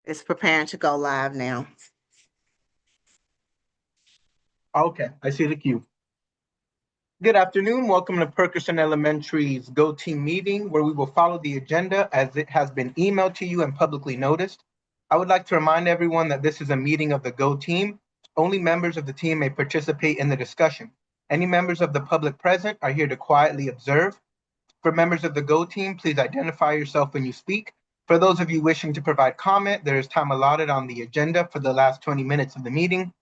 It's preparing to go live now. Okay, I see the cue. Good afternoon. Welcome to Perkerson Elementary's Go Team meeting, where we will follow the agenda as it has been emailed to you and publicly noticed. I would like to remind everyone that this is a meeting of the Go Team. Only members of the team may participate in the discussion. Any members of the public present are here to quietly observe. For members of the Go Team, please identify yourself when you speak. For those of you wishing to provide comment, there is time allotted on the agenda for the last 20 minutes of the meeting.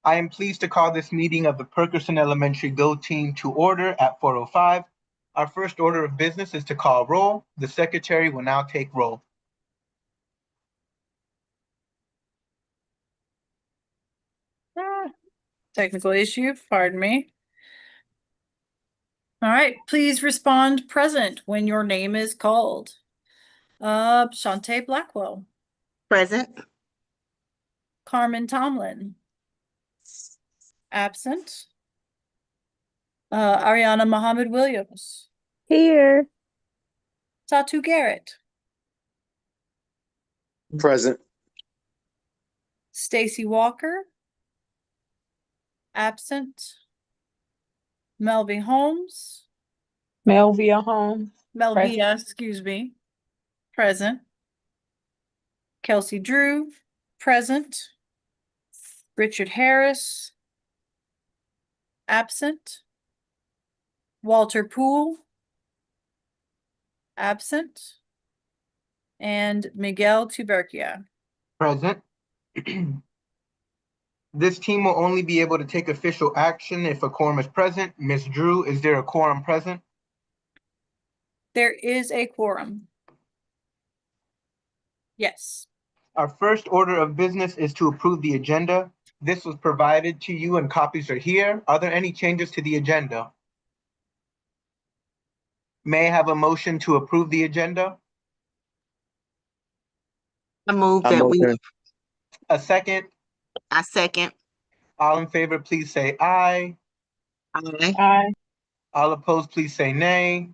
I am pleased to call this meeting of the Perkerson Elementary Go Team to order at 4:05. Our first order of business is to call roll. The secretary will now take roll. Technical issue, pardon me. All right, please respond present when your name is called. Shantae Blackwell, Present. Carmen Tomlin, absent. Ariana Muhammad Williams, Here. Satu Garrett, Present. Stacy Walker, absent. Melvie Holmes, Melvia Holmes. Melvia, excuse me, present. Kelsey Drew, present. Richard Harris, absent. Walter Poole, absent. And Miguel Tuberkia. Present. This team will only be able to take official action if a quorum is present. Ms. Drew, is there a quorum present? There is a quorum. Yes. Our first order of business is to approve the agenda. This was provided to you and copies are here. Are there any changes to the agenda? May I have a motion to approve the agenda? I move that we, A second? I second. All in favor, please say aye. Aye. Aye. All opposed, please say nay.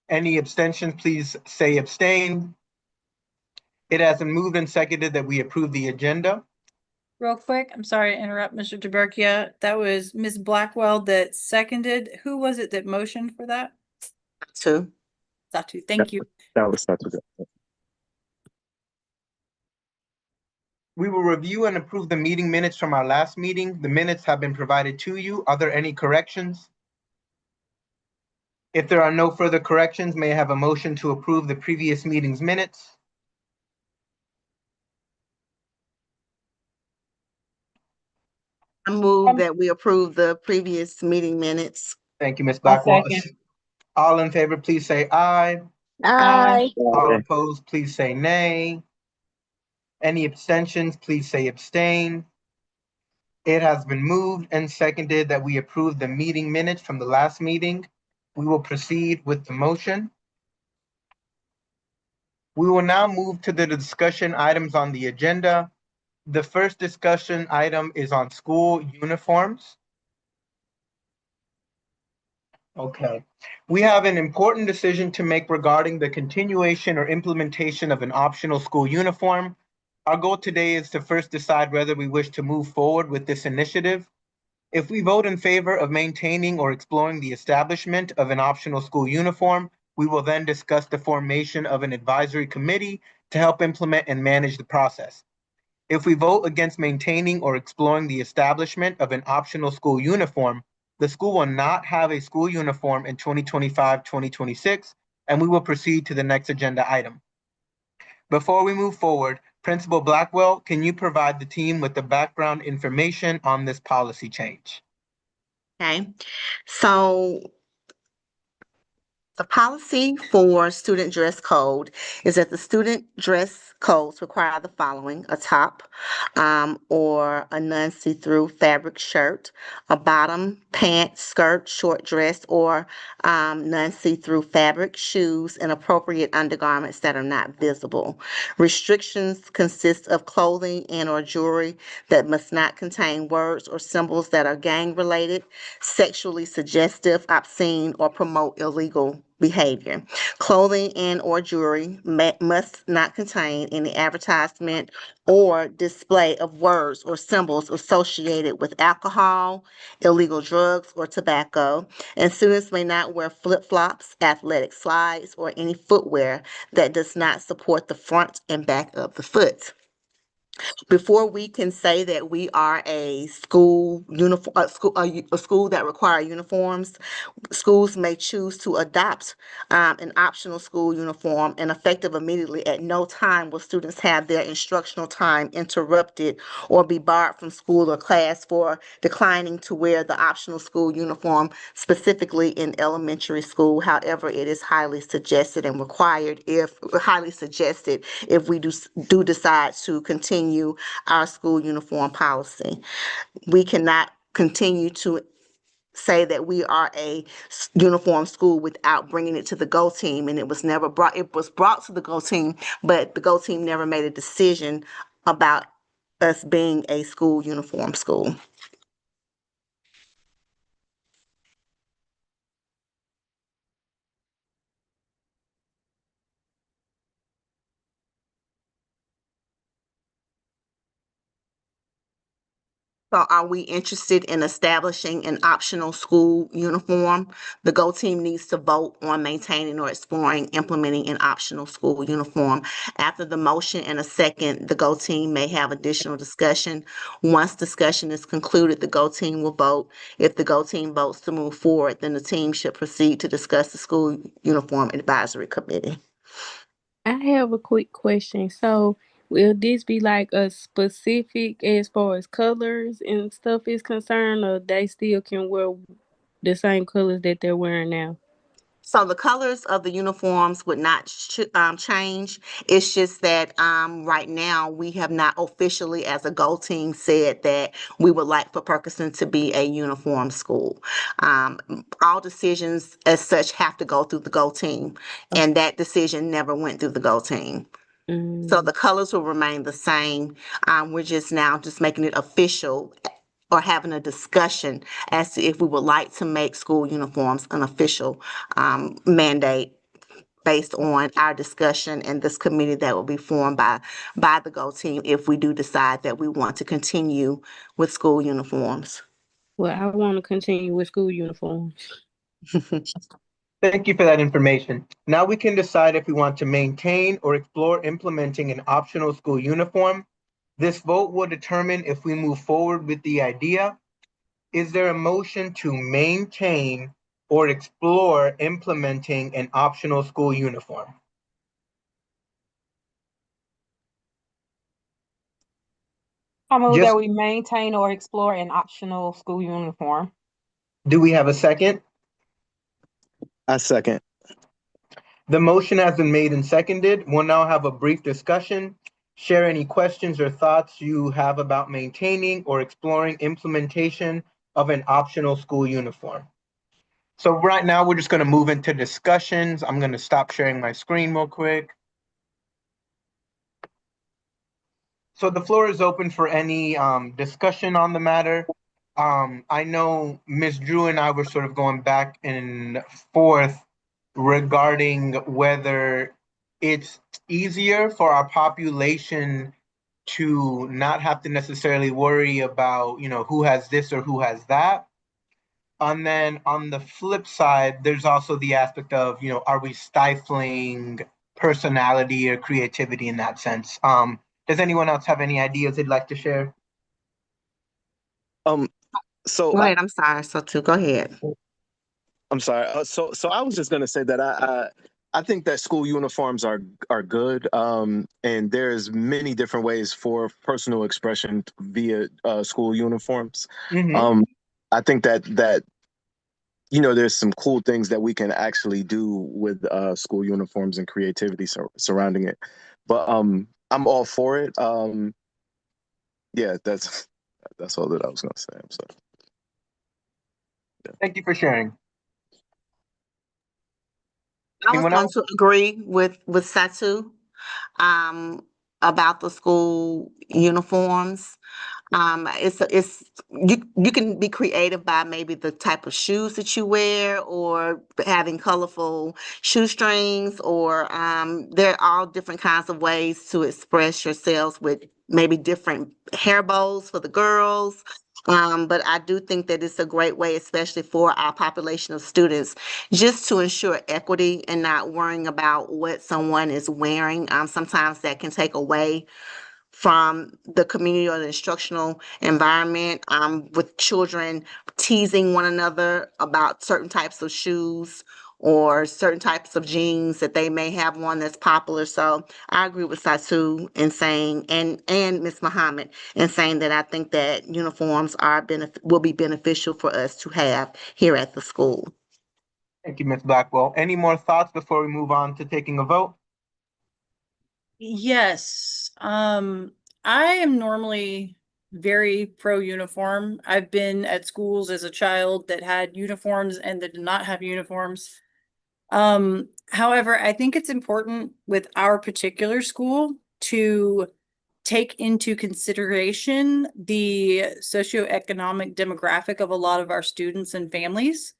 Any abstentions, please say abstain. It has been moved and seconded that we approve the agenda. Real quick, I'm sorry to interrupt, Mr. Tuberkia. That was Ms. Blackwell that seconded. Who was it that motioned for that? Two. Satu, thank you. That was Satu. We will review and approve the meeting minutes from our last meeting. The minutes have been provided to you. Are there any corrections? If there are no further corrections, may I have a motion to approve the previous meeting's minutes? I move that we approve the previous meeting minutes. Thank you, Ms. Blackwell. All in favor, please say aye. Aye. All opposed, please say nay. Any abstentions, please say abstain. It has been moved and seconded that we approve the meeting minutes from the last meeting. We will proceed with the motion. We will now move to the discussion items on the agenda. The first discussion item is on school uniforms. Okay. We have an important decision to make regarding the continuation or implementation of an optional school uniform. Our goal today is to first decide whether we wish to move forward with this initiative. If we vote in favor of maintaining or exploring the establishment of an optional school uniform, we will then discuss the formation of an advisory committee to help implement and manage the process. If we vote against maintaining or exploring the establishment of an optional school uniform, the school will not have a school uniform in 2025-2026, and we will proceed to the next agenda item. Before we move forward, Principal Blackwell, can you provide the team with the background information on this policy change? Okay. So the policy for student dress code is that the student dress codes require the following: a top or a non-see-through fabric shirt, a bottom, pant, skirt, short dress, or non-see-through fabric, shoes, and appropriate undergarments that are not visible. Restrictions consist of clothing and or jewelry that must not contain words or symbols that are gang-related, sexually suggestive, obscene, or promote illegal behavior. Clothing and or jewelry must not contain any advertisement or display of words or symbols associated with alcohol, illegal drugs, or tobacco, and students may not wear flip-flops, athletic slides, or any footwear that does not support the front and back of the foot. Before we can say that we are a school uniform, a school that require uniforms, schools may choose to adopt an optional school uniform, and effective immediately. At no time will students have their instructional time interrupted or be barred from school or class for declining to wear the optional school uniform, specifically in elementary school. However, it is highly suggested and required if we do decide to continue our school uniform policy. We cannot continue to say that we are a uniform school without bringing it to the GO team, and it was brought to the GO team, but the GO team never made a decision about us being a school uniform school. So are we interested in establishing an optional school uniform? The GO team needs to vote on maintaining or exploring implementing an optional school uniform. After the motion and a second, the GO team may have additional discussion. Once discussion is concluded, the GO team will vote. If the GO team votes to move forward, then the team should proceed to discuss the school uniform advisory committee. I have a quick question. So, will this be like a specific as far as colors and stuff is concerned, or they still can wear the same colors that they're wearing now? So the colors of the uniforms would not change. It's just that right now we have not officially, as a GO team, said that we would like for Perkerson to be a uniform school. All decisions as such have to go through the GO team, and that decision never went through the GO team. So the colors will remain the same. We're just now just making it official or having a discussion as to if we would like to make school uniforms an official mandate based on our discussion and this committee that will be formed by the GO team if we do decide that we want to continue with school uniforms. Well, I want to continue with school uniforms. Thank you for that information. Now we can decide if we want to maintain or explore implementing an optional school uniform. This vote will determine if we move forward with the idea. Is there a motion to maintain or explore implementing an optional school uniform? I move Just, that we maintain or explore an optional school uniform. do we have a second? I second. The motion has been made and seconded. We'll now have a brief discussion. Share any questions or thoughts you have about maintaining or exploring implementation of an optional school uniform. So right now, we're just going to move into discussions. I'm going to stop sharing my screen real quick. So the floor is open for any discussion on the matter. I know Ms. Drew and I were sort of going back and forth regarding whether it's easier for our population to not have to necessarily worry about, who has this or who has that. And then on the flip side, there's also the aspect of, are we stifling personality or creativity in that sense? Does anyone else have any ideas they'd like to share? Um, so Go ahead. I'm sorry. So too. Go ahead. I'm sorry. So I was just gonna say that I think that school uniforms are good. And there's many different ways for personal expression via school uniforms. Mm-hmm. I think that there's some cool things that we can actually do with school uniforms and creativity surrounding it. But I'm all for it. Yeah, that's all that I was gonna say. I'm sorry. Thank you for sharing. I was Anyone going else? to agree with Satu um, about the school uniforms. It's you can be creative by maybe the type of shoes that you wear, or having colorful shoestrings, or there are all different kinds of ways to express yourselves with maybe different hair bows for the girls. But I do think that it's a great way, especially for our population of students, just to ensure equity and not worrying about what someone is wearing. Sometimes that can take away from the community or the instructional environment, with children teasing one another about certain types of shoes or certain types of jeans that they may have one that's popular. So I agree with Satu in saying, and Miss Muhammad in saying that I think that uniforms will be beneficial for us to have here at the school. Thank you, Ms. Blackwell. Any more thoughts before we move on to taking a vote? Yes. I am normally very pro uniform. I've been at schools as a child that had uniforms and that did not have uniforms. However, I think it's important with our particular school to take into consideration the socioeconomic demographic of a lot of our students and families.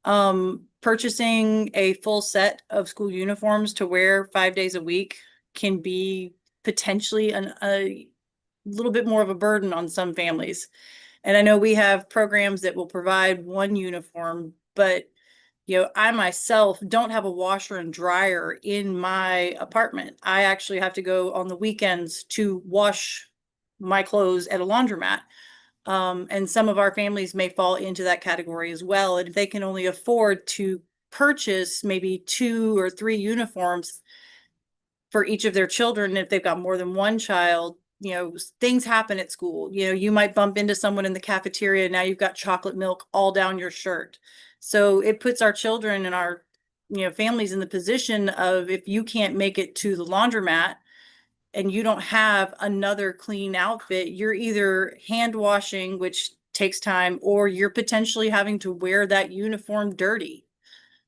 Purchasing a full set of school uniforms to wear 5 days a week can be potentially a little bit more of a burden on some families. And I know we have programs that will provide one uniform, but I myself don't have a washer and dryer in my apartment. I actually have to go on the weekends to wash my clothes at a laundromat. And some of our families may fall into that category as well. And if they can only afford to purchase maybe 2 or 3 uniforms for each of their children, if they've got more than one child, things happen at school. You might bump into someone in the cafeteria. Now you've got chocolate milk all down your shirt. So it puts our children and our, families in the position of, if you can't make it to the laundromat and you don't have another clean outfit, you're either hand washing, which takes time, or you're potentially having to wear that uniform dirty.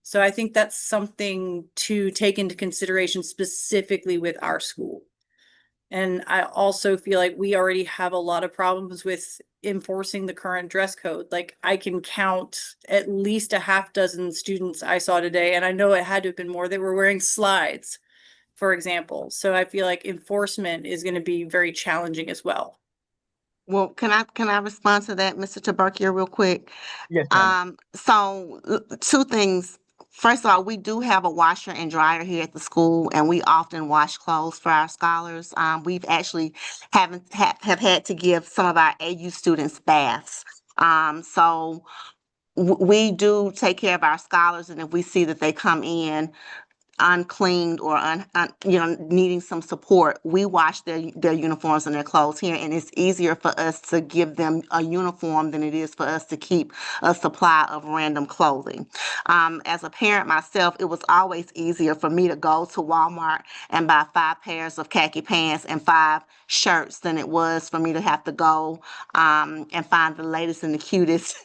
So I think that's something to take into consideration specifically with our school. And I also feel like we already have a lot of problems with enforcing the current dress code. Like, I can count at least a half dozen students I saw today, and I know it had to have been more, that were wearing slides, for example. So I feel like enforcement is going to be very challenging as well. Well, can I respond to that, Mr. Taberkia, real quick? Yes, ma'am. Two things. First of all, we do have a washer and dryer here at the school, and we often wash clothes for our scholars. We've actually have had to give some of our AU students baths. We do take care of our scholars, and if we see that they come in uncleaned or needing some support, we wash their uniforms and their clothes here, and it's easier for us to give them a uniform than it is for us to keep a supply of random clothing. As a parent myself, it was always easier for me to go to Walmart and buy 5 pairs of khaki pants and 5 shirts than it was for me to have to go and find the latest and the cutest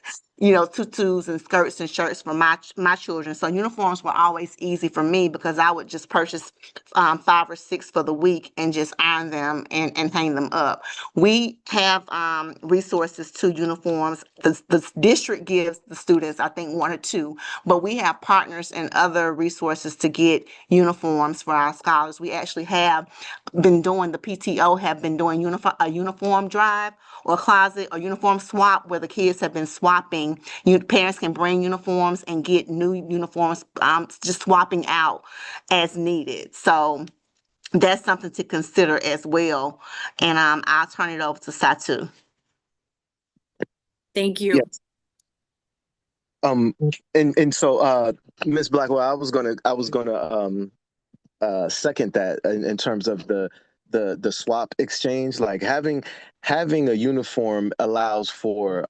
tutus and skirts and shirts for my children. So uniforms were always easy for me because I would just purchase 5 or 6 for the week and just iron them and hang them up. We have resources to uniforms. The district gives the students, I think, 1 or 2, but we have partners and other resources to get uniforms for our scholars. We actually have been doing, the PTO have been doing a uniform drive or closet or uniform swap, where the kids have been swapping. Parents can bring uniforms and get new uniforms, just swapping out as needed. So that's something to consider as well. And I'll turn it over to Satu. Thank you. Yes. And so Ms. Blackwell, I was gonna second that in terms of the swap exchange. Like having a uniform allows for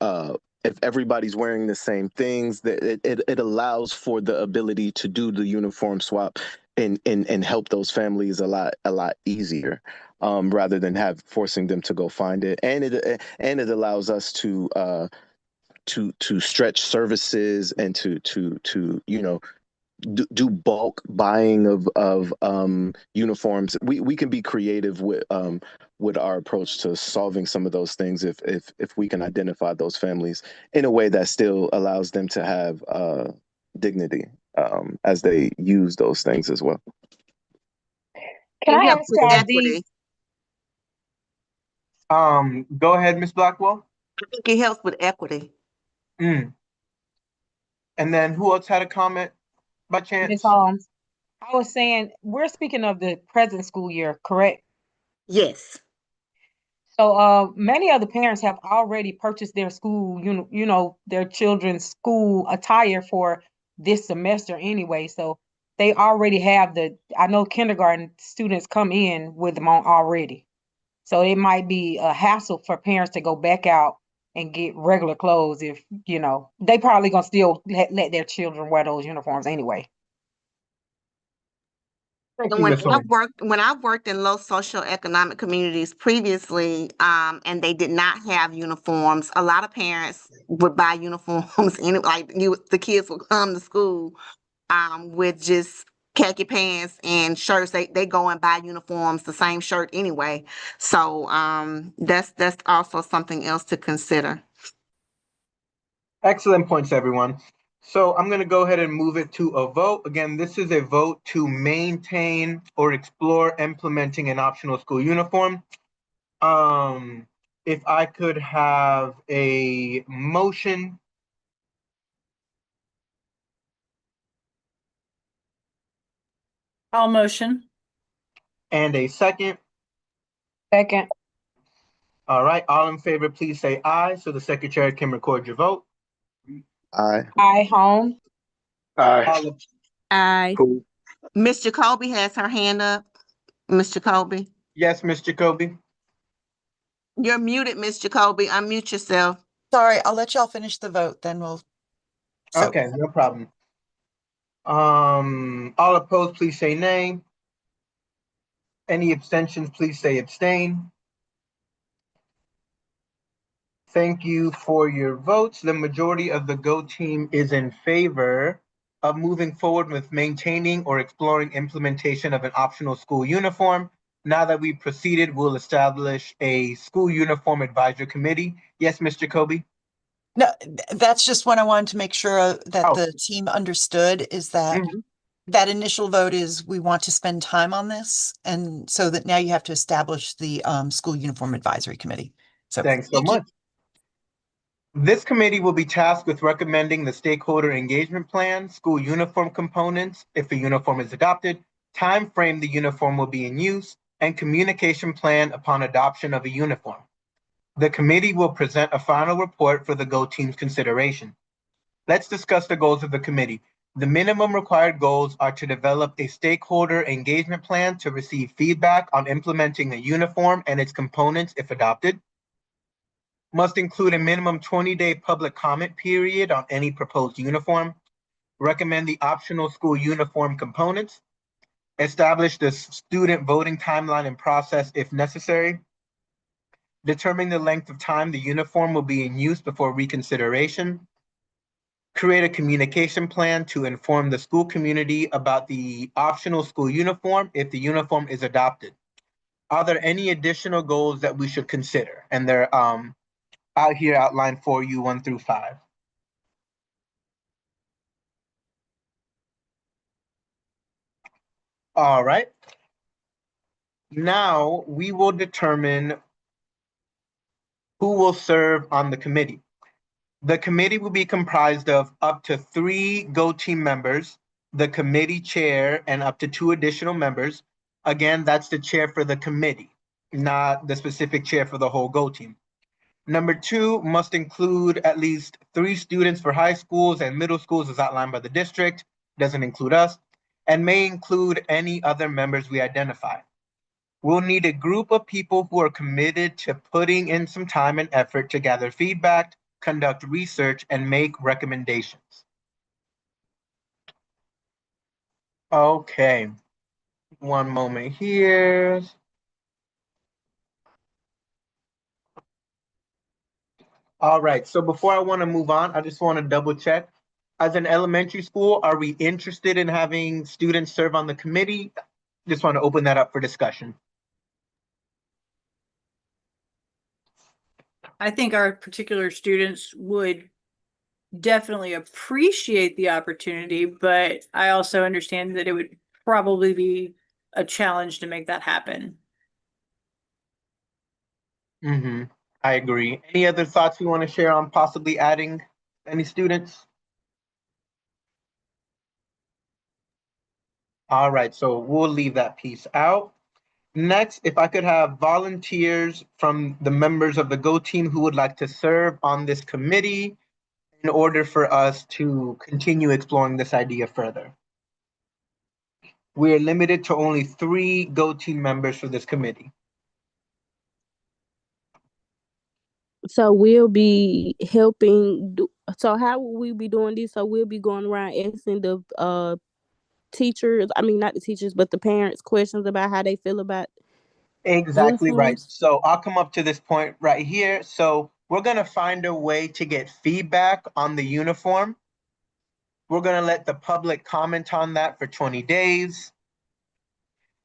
if everybody's wearing the same things, that it allows for the ability to do the uniform swap and help those families a lot easier, rather than forcing them to go find it. And it allows us to stretch services and to do bulk buying of uniforms. We can be creative with our approach to solving some of those things if we can identify those families in a way that still allows them to have dignity as they use those things as well. Can It I helps ask with these? equity. Go ahead, Ms. Blackwell. I think it helps with equity. Mm. And then who else had a comment by Ms. chance? Holmes, I was saying, we're speaking of the present school year, correct? Yes. So, many of the parents have already purchased their school, their children's school attire for this semester anyway. So they already have I know kindergarten students come in with them on already. So it might be a hassle for parents to go back out and get regular clothes if, they probably gonna still let their children wear those uniforms anyway. Thank And you, Ms. Holmes. when I worked in low socioeconomic communities previously, and they did not have uniforms, a lot of parents would buy uniforms like the kids would come to school with just khaki pants and shirts. They go and buy uniforms, the same shirt anyway. So that's also something else to consider. Excellent points, everyone. So I'm going to go ahead and move it to a vote. Again, this is a vote to maintain or explore implementing an optional school uniform. If I could have a motion I'll motion. and a second. Second. All right, all in favor, please say aye so the secretary can record your vote. Aye. Aye, Holmes. All, I Miss Jacoby has her hand up. Miss Jacoby, yes, Ms. Jacoby. you're muted. Miss Jacoby, unmute yourself. Sorry, I'll let y'all finish the vote, then so, Okay, no problem. All opposed, please say nay. Any abstentions, please say abstain. Thank you for your votes. The majority of the Go team is in favor of moving forward with maintaining or exploring implementation of an optional school uniform. Now that we've proceeded, we'll establish a school uniform advisory committee. Yes, Mr. Kobe? no, that's just what I wanted to make sure that Oh. the team understood is that Mhm. that initial vote is we want to spend time on this. And so that now you have to establish the school uniform advisory committee. So Thanks so thank you. much. This committee will be tasked with recommending the stakeholder engagement plan, school uniform components, if a uniform is adopted, time frame the uniform will be in use, and communication plan upon adoption of a uniform. The committee will present a final report for the Go team's consideration. Let's discuss the goals of the committee. The minimum required goals are to develop a stakeholder engagement plan to receive feedback on implementing a uniform and its components if adopted. Must include a minimum 20-day public comment period on any proposed uniform. Recommend the optional school uniform components. Establish the student voting timeline and process if necessary. Determine the length of time the uniform will be in use before reconsideration. Create a communication plan to inform the school community about the optional school uniform if the uniform is adopted. Are there any additional goals that we should consider? And they're out here outlined for you 1 through 5. All right. Now we will determine who will serve on the committee. The committee will be comprised of up to 3 Go team members, the committee chair, and up to 2 additional members. Again, that's the chair for the committee, not the specific chair for the whole Go team. Number 2 must include at least 3 students for high schools and middle schools as outlined by the district, doesn't include us, and may include any other members we identify. We'll need a group of people who are committed to putting in some time and effort to gather feedback, conduct research, and make recommendations. Okay, one moment here. All right, so before I want to move on, I just want to double check. as an elementary school, are we interested in having students serve on the committee? Just want to open that up for discussion. I think our particular students would definitely appreciate the opportunity, but I also understand that it would probably be a challenge to make that happen. Mm-hmm. I agree. Any other thoughts you want to share on possibly adding any students? All right, so we'll leave that piece out. Next, if I could have volunteers from the members of the Go team who would like to serve on this committee in order for us to continue exploring this idea further. We are limited to only 3 Go team members for this committee. So we'll be helping. So how will we be doing this? So we'll be going around asking the teachers. I mean, not the teachers, but the parents questions about how they feel about Exactly right. uniforms. So I'll come up to this point right here. So we're going to find a way to get feedback on the uniform. We're going to let the public comment on that for 20 days.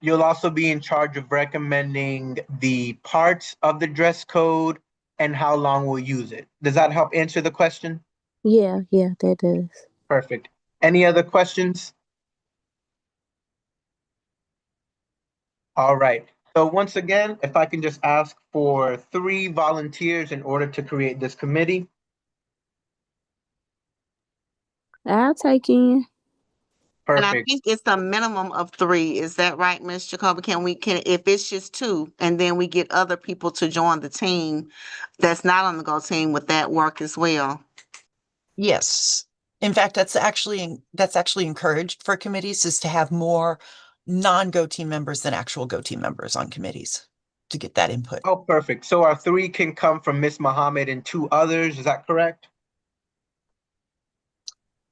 You'll also be in charge of recommending the parts of the dress code and how long we'll use it. Does that help answer the question? Yeah, that does. Perfect. Any other questions? All right. So once again, if I can just ask for 3 volunteers in order to create this committee. I'll take in. And I Perfect. think it's a minimum of 3. Is that right, Ms. Jacoby? Can if it's just 2 and then we get other people to join the team that's not on the Go team, would that work as well? Yes. In fact, that's actually encouraged for committees, is to have more non-Go team members than actual Go team members on committees to get that input. Oh, perfect. So our 3 can come from Miss Muhammad and 2 others. Is that correct?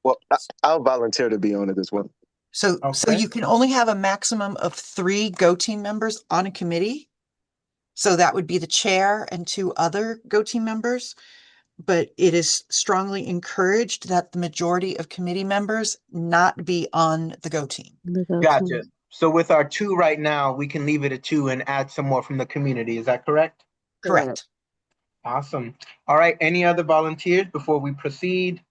Well, I'll volunteer to be on it as well. So Okay. you can only have a maximum of 3 Go team members on a committee. So that would be the chair and 2 other Go team members. But it is strongly encouraged that the majority of committee members not be on the Go team. The Go Gotcha. team. So with our 2 right now, we can leave it at 2 and add some more from the community. Is that correct? Correct. Awesome. All right. Any other volunteers before we proceed?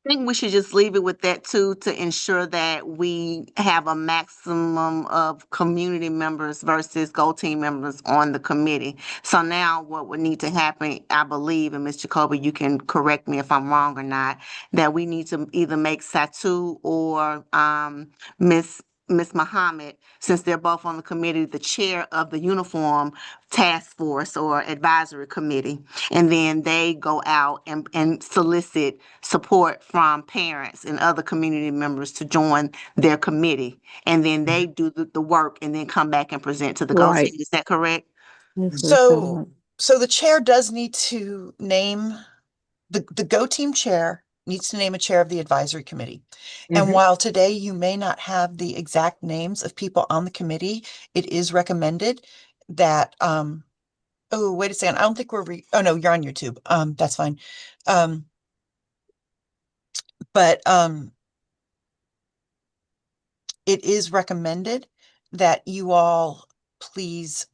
I think we should just leave it with that too, to ensure that we have a maximum of community members versus Go team members on the committee. So now what would need to happen, I believe, and Ms. Jacoby, you can correct me if I'm wrong or not, that we need to either make Satu or Miss Muhammad, since they're both on the committee, the chair of the uniform task force or advisory committee. And then they go out and solicit support from parents and other community members to join their committee. And then they do the work and then come back and present to the Go Right. team. Is that correct? That's what it sounds like. So the chair does need to name the Go team chair needs to name a chair of the advisory committee. And Mhm. while today you may not have the exact names of people on the committee, it is recommended that oh, wait a second. I don't think oh no, you're on YouTube. That's fine. But it is recommended that you all please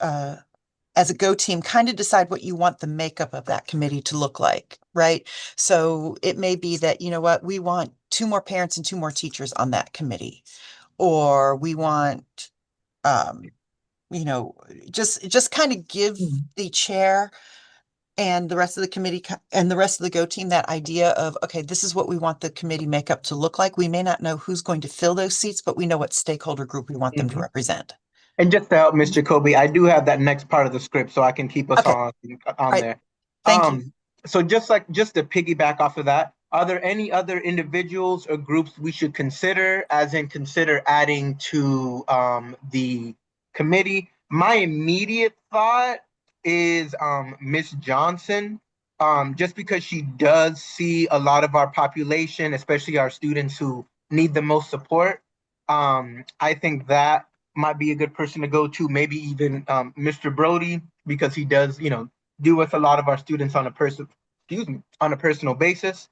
as a Go team, kind of decide what you want the makeup of that committee to look like, right? So it may be that, you know what, we want 2 more parents and 2 more teachers on that committee, or we want, you know, just kind of give the chair and the rest of the committee and the rest of the Go team that idea of, okay, this is what we want the committee makeup to look like. We may not know who's going to fill those seats, but we know what stakeholder group we want them to Mhm. represent. And just to help Ms. Jacoby, I do have that next part of the script so I can keep us Okay, on all right. there. Thank you. So just to piggyback off of that, are there any other individuals or groups we should consider, as in consider adding to the committee? My immediate thought is Miss Johnson, just because she does see a lot of our population, especially our students who need the most support. I think that might be a good person to go to, maybe even Mr. Brody, because he does, do with a lot of our students on a personal basis.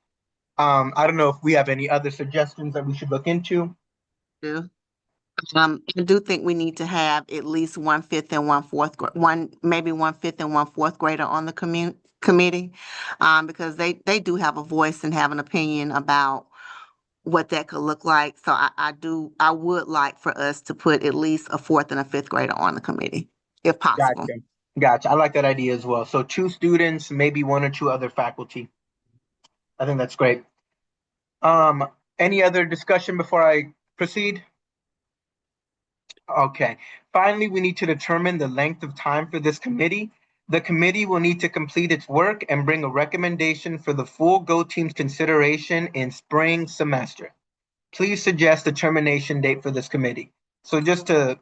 I don't know if we have any other suggestions that we should look into. do. I do think we need to have at least one fifth and one fourth, maybe one fifth and one fourth grader on the committee. Because they do have a voice and have an opinion about what that could look like. So I would like for us to put at least a fourth and a fifth grader on the committee, if possible. Gotcha. Gotcha. I like that idea as well. So 2 students, maybe 1 or 2 other faculty. I think that's great. Any other discussion before I proceed? Okay. Finally, we need to determine the length of time for this committee. The committee will need to complete its work and bring a recommendation for the full Go Team's consideration in spring semester. Please suggest a termination date for this committee. So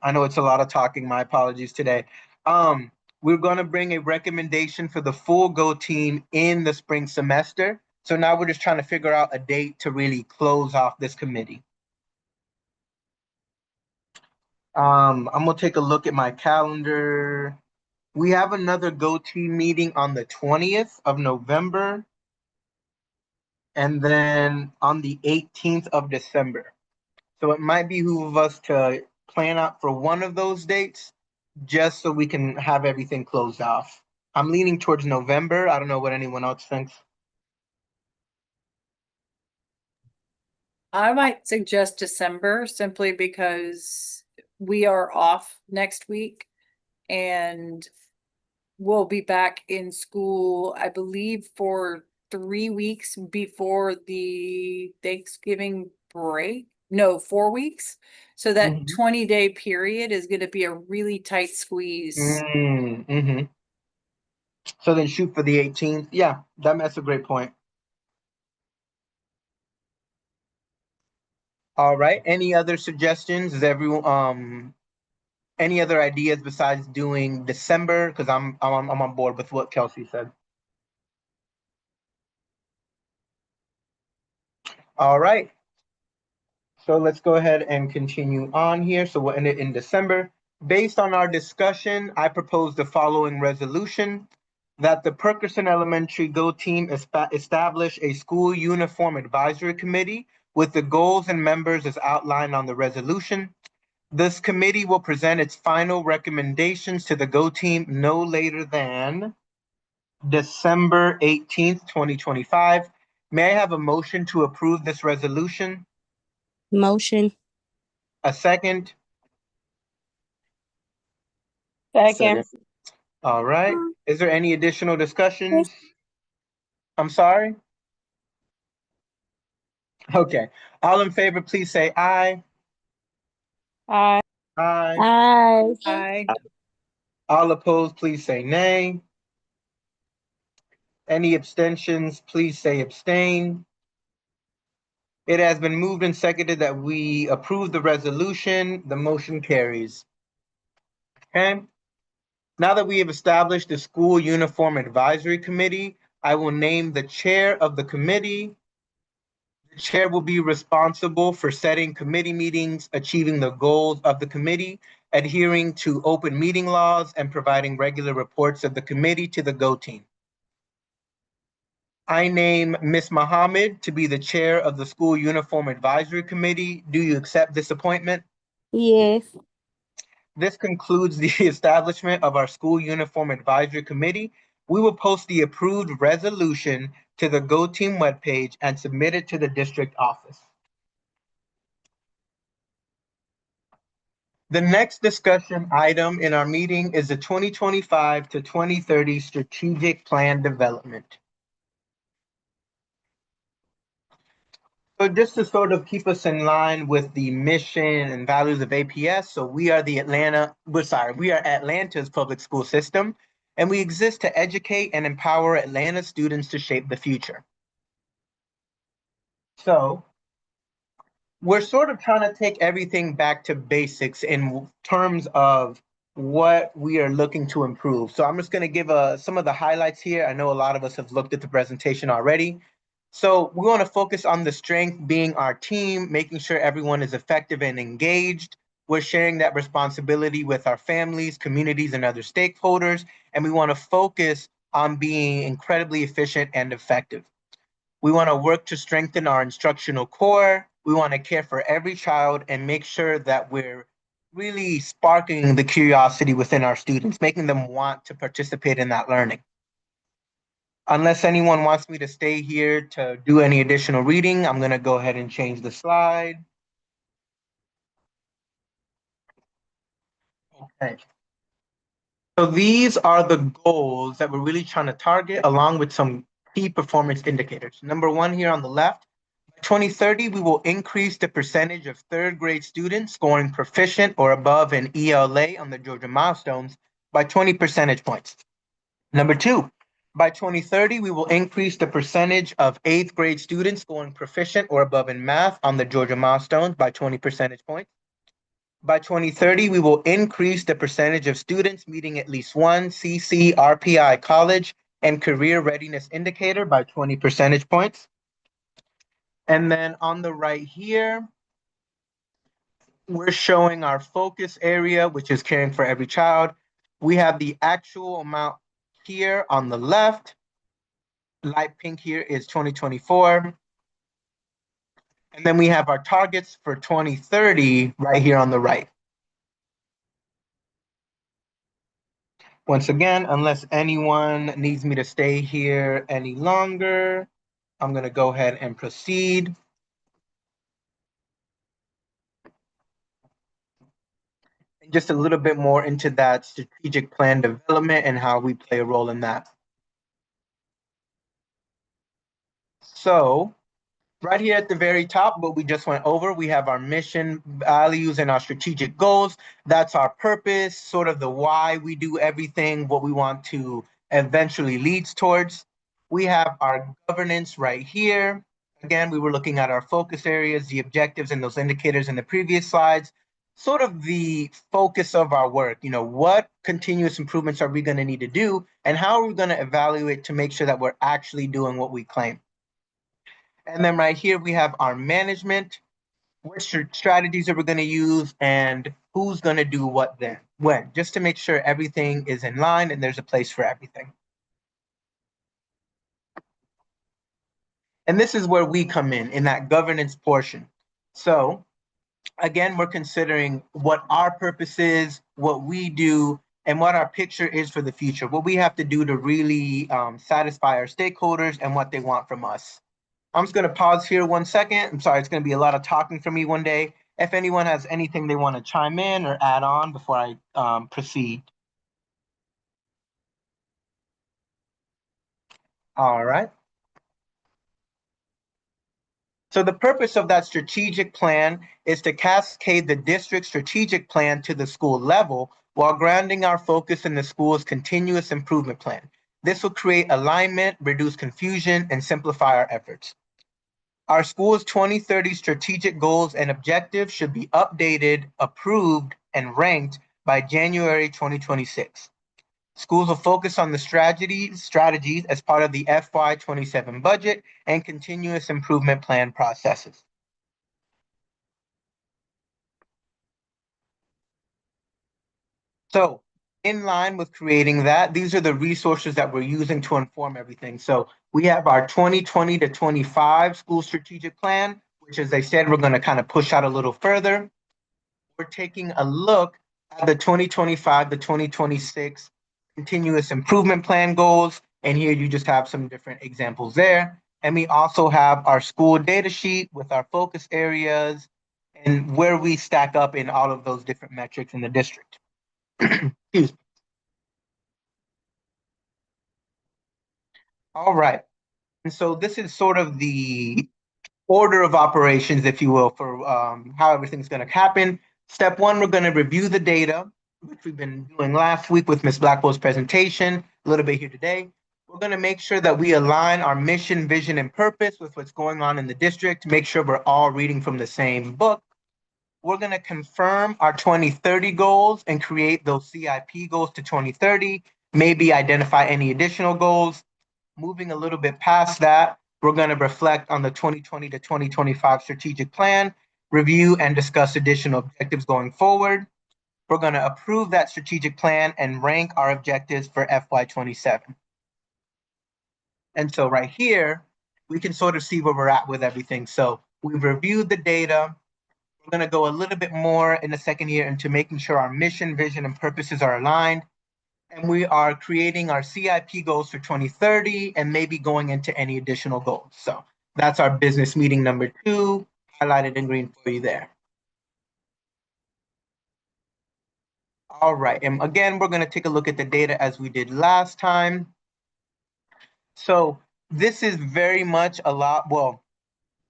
I know it's a lot of talking, my apologies today. We're going to bring a recommendation for the full Go Team in the spring semester. So now we're just trying to figure out a date to really close off this committee. I'm gonna take a look at my calendar. We have another Go Team meeting on the 20th of November, and then on the 18th of December. So it might behoove us to plan out for one of those dates, just so we can have everything closed off. I'm leaning towards November. I don't know what anyone else thinks. I might suggest December simply because we are off next week and we'll be back in school, I believe, for 3 weeks before the Thanksgiving break. No, 4 weeks. So that 20-day period is going to be a really tight squeeze. Mm-hmm. So then shoot for the 18th. Yeah, that's a great point. All right. Any other suggestions? Is everyone any other ideas besides doing December? Because I'm on board with what Kelsey said. All right. So let's go ahead and continue on here. So we'll end it in December. Based on our discussion, I propose the following resolution: that the Perkerson Elementary Go Team establish a school uniform advisory committee with the goals and members as outlined on the resolution. This committee will present its final recommendations to the Go Team no later than December 18th, 2025. May I have a motion to approve this resolution? Motion. A second? Second. All right. Is there any additional discussions? I'm sorry? Okay. All in favor, please say aye. Aye. Aye. Aye. All opposed, please say nay. Any abstentions, please say abstain. It has been moved and seconded that we approve the resolution. The motion carries. Okay. Now that we have established the School Uniform Advisory Committee, I will name the chair of the committee. The chair will be responsible for setting committee meetings, achieving the goals of the committee, adhering to open meeting laws, and providing regular reports of the committee to the Go Team. I name Ms. Muhammad to be the chair of the School Uniform Advisory Committee. Do you accept this appointment? Yes. This concludes the establishment of our School Uniform Advisory Committee. We will post the approved resolution to the Go Team webpage and submit it to the district office. The next discussion item in our meeting is the 2025 to 2030 Strategic Plan Development. So just to sort of keep us in line with the mission and values of APS, so we are Atlanta's public school system, and we exist to educate and empower Atlanta students to shape the future. So we're sort of trying to take everything back to basics in terms of what we are looking to improve. So I'm just going to give some of the highlights here. I know a lot of us have looked at the presentation already. So we want to focus on the strength being our team, making sure everyone is effective and engaged. We're sharing that responsibility with our families, communities, and other stakeholders. And we want to focus on being incredibly efficient and effective. We want to work to strengthen our instructional core. We want to care for every child and make sure that we're really sparking the curiosity within our students, making them want to participate in that learning. Unless anyone wants me to stay here to do any additional reading, I'm going to go ahead and change the slide. Okay. So these are the goals that we're really trying to target, along with some key performance indicators. Number one here on the left, by 2030, we will increase the percentage of third grade students scoring proficient or above in ELA on the Georgia milestones by 20 percentage points. Number two, by 2030, we will increase the percentage of eighth grade students scoring proficient or above in math on the Georgia milestones by 20 percentage points. By 2030, we will increase the percentage of students meeting at least one CCRPI college and career readiness indicator by 20 percentage points. And then on the right here, we're showing our focus area, which is caring for every child. We have the actual amount here on the left. Light pink here is 2024. And then we have our targets for 2030 right here on the right. Once again, unless anyone needs me to stay here any longer, I'm going to go ahead and proceed. And just a little bit more into that strategic plan development and how we play a role in that. So right here at the very top, what we just went over, we have our mission, values, and our strategic goals. That's our purpose, sort of the why we do everything, what we want to eventually leads towards. We have our governance right here. Again, we were looking at our focus areas, the objectives, and those indicators in the previous slides. Sort of the focus of our work, what continuous improvements are we going to need to do, and how are we going to evaluate to make sure that we're actually doing what we claim. And then right here, we have our management, which strategies are we going to use, and who's going to do what then, when, just to make sure everything is in line and there's a place for everything. And this is where we come in that governance portion. So again, we're considering what our purpose is, what we do, and what our picture is for the future, what we have to do to really satisfy our stakeholders and what they want from us. I'm just going to pause here 1 second. I'm sorry, it's going to be a lot of talking for me one day. If anyone has anything they want to chime in or add on before I proceed. All right. So the purpose of that strategic plan is to cascade the district strategic plan to the school level while grounding our focus in the school's continuous improvement plan. This will create alignment, reduce confusion, and simplify our efforts. Our school's 2030 strategic goals and objectives should be updated, approved, and ranked by January 2026. Schools will focus on the strategies as part of the FY27 budget and continuous improvement plan processes. So in line with creating that, these are the resources that we're using to inform everything. So we have our 2020 to 25 school strategic plan, which, as I said, we're going to kind of push out a little further. We're taking a look at the 2025 to 2026 continuous improvement plan goals. And here you just have some different examples there. And we also have our school data sheet with our focus areas and where we stack up in all of those different metrics in the district. Excuse me. All right. And so this is sort of the order of operations, if you will, for how everything's going to happen. Step one, we're going to review the data, which we've been doing last week with Ms. Blackwell's presentation, a little bit here today. We're going to make sure that we align our mission, vision, and purpose with what's going on in the district, make sure we're all reading from the same book. We're going to confirm our 2030 goals and create those CIP goals to 2030, maybe identify any additional goals. Moving a little bit past that, we're going to reflect on the 2020 to 2025 strategic plan, review and discuss additional objectives going forward. We're going to approve that strategic plan and rank our objectives for FY27. And so right here, we can sort of see where we're at with everything. So we've reviewed the data. We're going to go a little bit more in the second year into making sure our mission, vision, and purposes are aligned. And we are creating our CIP goals for 2030 and maybe going into any additional goals. So that's our business meeting number 2, highlighted in green for you there. All right, and again, we're going to take a look at the data as we did last time. So this is very much a lot, well,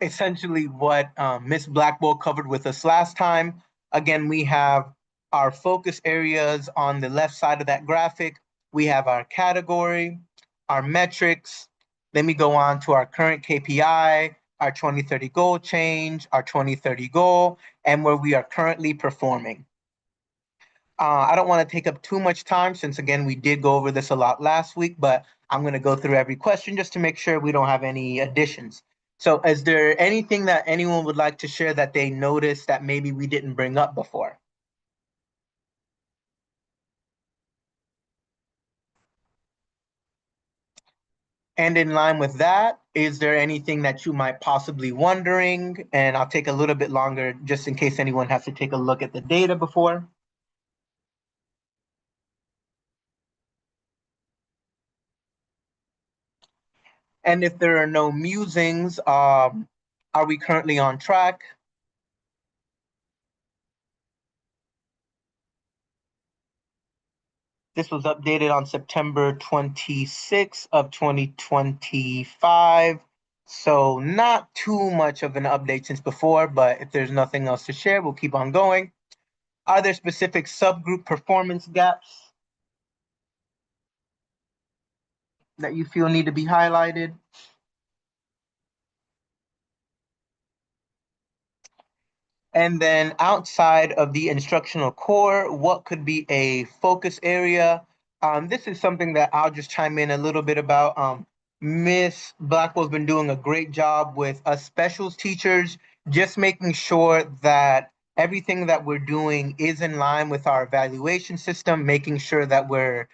essentially what Miss Blackwell covered with us last time. Again, we have our focus areas on the left side of that graphic. We have our category, our metrics. Then we go on to our current KPI, our 2030 goal change, our 2030 goal, and where we are currently performing. I don't want to take up too much time since, again, we did go over this a lot last week, but I'm going to go through every question just to make sure we don't have any additions. So is there anything that anyone would like to share that they noticed that maybe we didn't bring up before? And in line with that, is there anything that you might possibly wondering? And I'll take a little bit longer just in case anyone has to take a look at the data before. And if there are no musings, are we currently on track? This was updated on September 26th of 2025. So not too much of an update since before, but if there's nothing else to share, we'll keep on going. Are there specific subgroup performance gaps that you feel need to be highlighted? And then outside of the instructional core, what could be a focus area? This is something that I'll just chime in a little bit about. Miss Blackwell's been doing a great job with us specials teachers, just making sure that everything that we're doing is in line with our evaluation system, making sure that we're,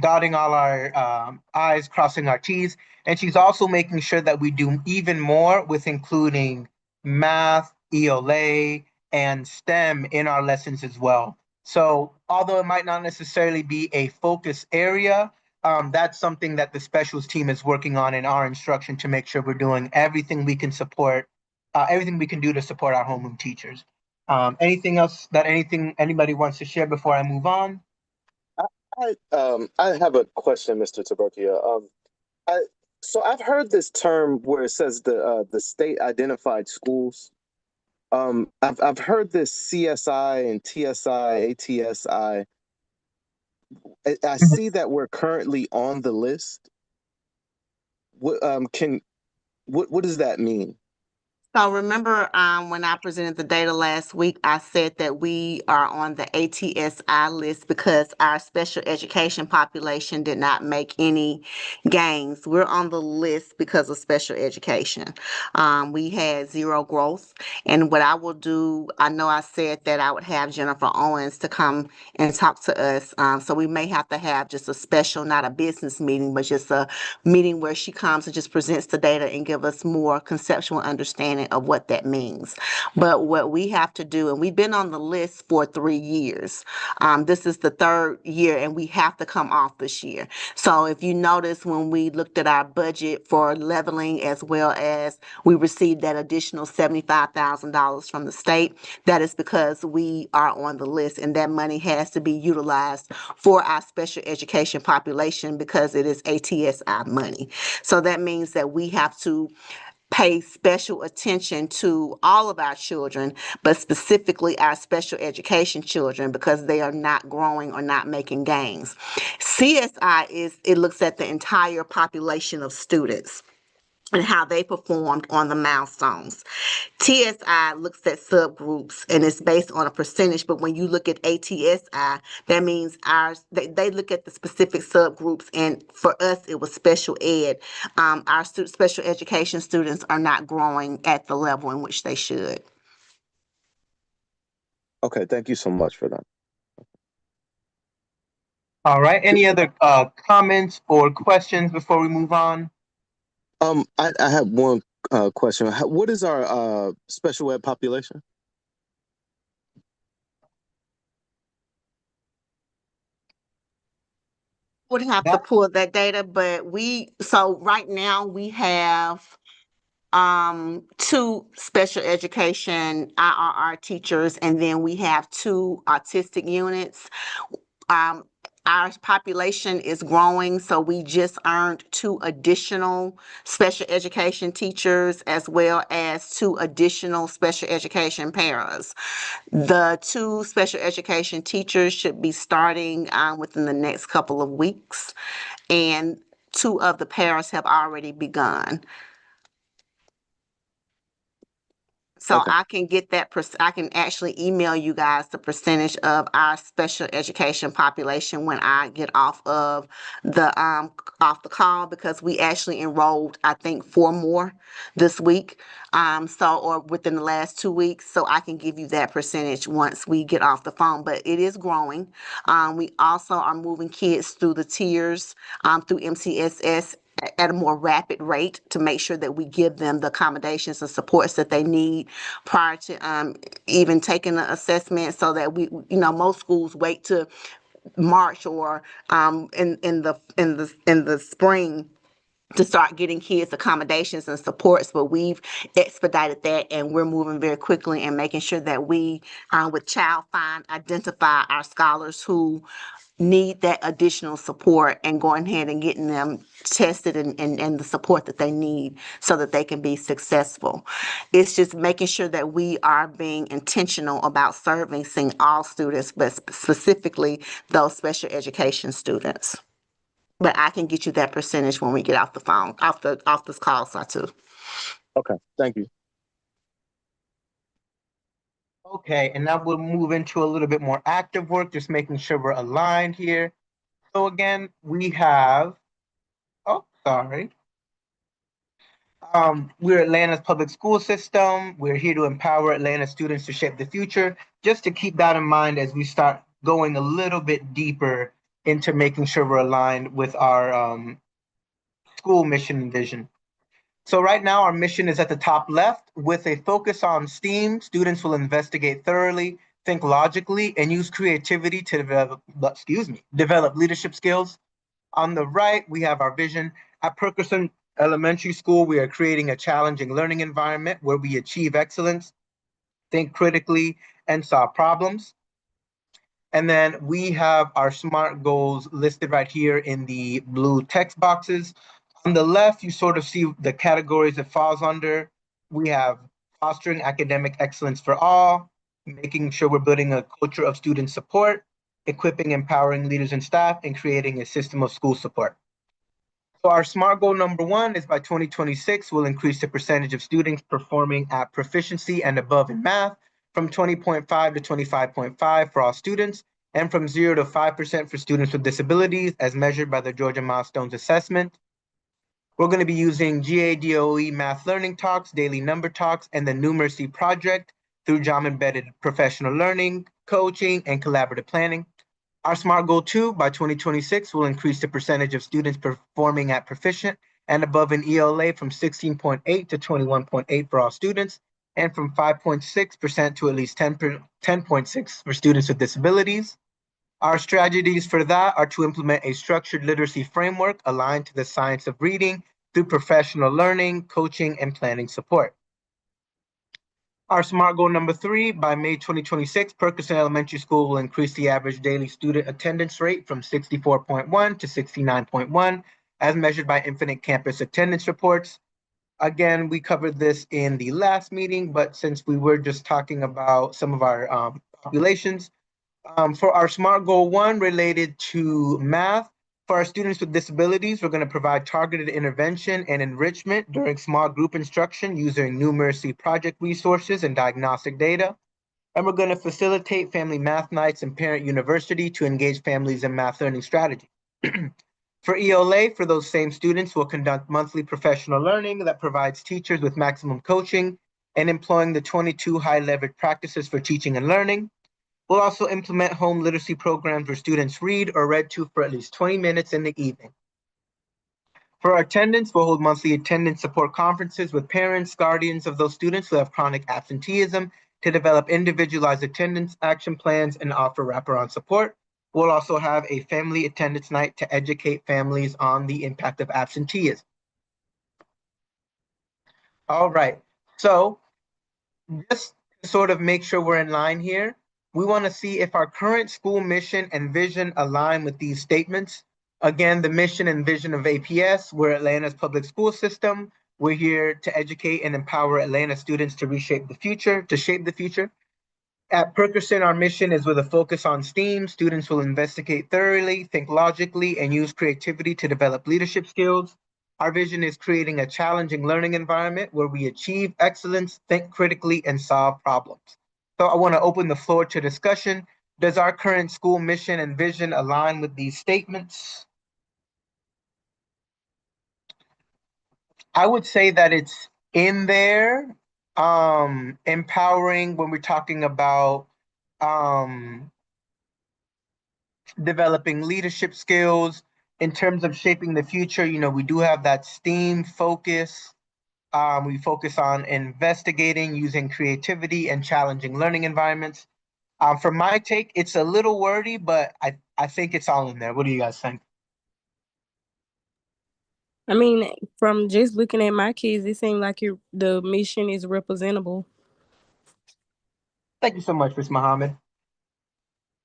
dotting all our I's, crossing our T's. And she's also making sure that we do even more with including math, ELA, and STEM in our lessons as well. So although it might not necessarily be a focus area, that's something that the specials team is working on in our instruction to make sure we're doing everything we can support, everything we can do to support our homeroom teachers. Anything else that anybody wants to share before I move on? I have a question, Mr. Taberkia. I so I've heard this term where it says the state identified schools. I've heard this CSI and TSI, ATSI. I see that we're currently on the list. What does that mean? So remember, when I presented the data last week, I said that we are on the ATSI list because our special education population did not make any gains. We're on the list because of special education. We had zero growth. And what I will do, I know I said that I would have Jennifer Owens to come and talk to us. So we may have to have just a special, not a business meeting, but just a meeting where she comes and just presents the data and give us more conceptual understanding of what that means. But what we have to do, and we've been on the list for 3 years. This is the 3rd year, and we have to come off this year. So if you notice, when we looked at our budget for leveling, as well as we received that additional $75,000 from the state, that is because we are on the list, and that money has to be utilized for our special education population because it is ATSI money. So that means that we have to pay special attention to all of our children, but specifically our special education children because they are not growing or not making gains. CSI it looks at the entire population of students and how they performed on the milestones. TSI looks at subgroups and it's based on a percentage, but when you look at ATSI, that means they look at the specific subgroups, and for us, it was special ed. Our special education students are not growing at the level in which they should. Okay, thank you so much for that. All right, any other comments or questions before we move on? I have one question. What is our special ed population? Would have to That pull that data, but so right now we have two special education IRR teachers, and then we have two autistic units. Um, our population is growing, so we just earned two additional special education teachers as well as two additional special education paras. The two special education teachers should be starting within the next couple of weeks, and two of the paras have already begun. So Okay. I can get that, I can actually email you guys the percentage of our special education population when I get off the call, because we actually enrolled, I think, 4 more this week. Or within the last 2 weeks, so I can give you that percentage once we get off the phone, but it is growing. We also are moving kids through the tiers, through MCSS at a more rapid rate to make sure that we give them the accommodations and supports that they need prior to even taking the assessment, so that most schools wait to March or in the spring to start getting kids accommodations and supports, but we've expedited that, and we're moving very quickly and making sure that we, with Child Find, identify our scholars who need that additional support, and going ahead and getting them tested and the support that they need so that they can be successful. It's just making sure that we are being intentional about servicing all students, but specifically those special education students. But I can get you that percentage when we get off the phone, off this call, Satu. Okay. Thank you. Okay, and now we'll move into a little bit more active work, just making sure we're aligned here. So again, we have, oh, sorry. We're Atlanta's public school system. We're here to empower Atlanta students to shape the future. Just to keep that in mind as we start going a little bit deeper into making sure we're aligned with our school mission and vision. So right now our mission is at the top left. With a focus on STEAM, students will investigate thoroughly, think logically, and use creativity to develop leadership skills. On the right, we have our vision. At Perkerson Elementary School, we are creating a challenging learning environment where we achieve excellence, think critically, and solve problems. And then we have our SMART goals listed right here in the blue text boxes. On the left, you sort of see the categories it falls under. We have fostering academic excellence for all, making sure we're building a culture of student support, equipping, empowering leaders and staff, and creating a system of school support. So our SMART goal number 1 is by 2026, we'll increase the percentage of students performing at proficiency and above in math from 20.5 to 25.5 for all students, and from 0 to 5% for students with disabilities as measured by the Georgia Milestones Assessment. We're going to be using GADOE Math Learning Talks, Daily Number Talks, and the Numeracy Project through JOM Embedded Professional Learning, Coaching, and Collaborative Planning. Our SMART Goal 2 by 2026 will increase the percentage of students performing at proficient and above in ELA from 16.8 to 21.8 for all students, and from 5.6% to at least 10.6 for students with disabilities. Our strategies for that are to implement a structured literacy framework aligned to the science of reading through professional learning, coaching, and planning support. Our SMART goal number 3, by May 2026, Perkerson Elementary School will increase the average daily student attendance rate from 64.1 to 69.1, as measured by Infinite Campus attendance reports. Again, we covered this in the last meeting, but since we were just talking about some of our populations, for our SMART Goal 1 related to math, for our students with disabilities, we're going to provide targeted intervention and enrichment during small group instruction using numeracy project resources and diagnostic data. And we're going to facilitate family math nights and parent university to engage families in math learning strategy. For ELA, for those same students, we'll conduct monthly professional learning that provides teachers with maximum coaching and employing the 22 high leverage practices for teaching and learning. We'll also implement home literacy programs where students read or read to for at least 20 minutes in the evening. For attendance, we'll hold monthly attendance support conferences with parents, guardians of those students who have chronic absenteeism to develop individualized attendance action plans and offer wraparound support. We'll also have a family attendance night to educate families on the impact of absenteeism. All right, so just to sort of make sure we're in line here, we want to see if our current school mission and vision align with these statements. Again, the mission and vision of APS, we're Atlanta's public school system. We're here to educate and empower Atlanta students to shape the future. At Perkerson, our mission is with a focus on STEAM. Students will investigate thoroughly, think logically, and use creativity to develop leadership skills. Our vision is creating a challenging learning environment where we achieve excellence, think critically, and solve problems. So I want to open the floor to discussion. Does our current school mission and vision align with these statements? I would say that it's in there. Empowering when we're talking about um, developing leadership skills. In terms of shaping the future, we do have that STEAM focus. We focus on investigating, using creativity, and challenging learning environments. From my take, it's a little wordy, but I think it's all in there. What do you guys think? I mean, from just looking at my kids, it seems like the mission is representable. Thank you so much, Ms. Muhammad.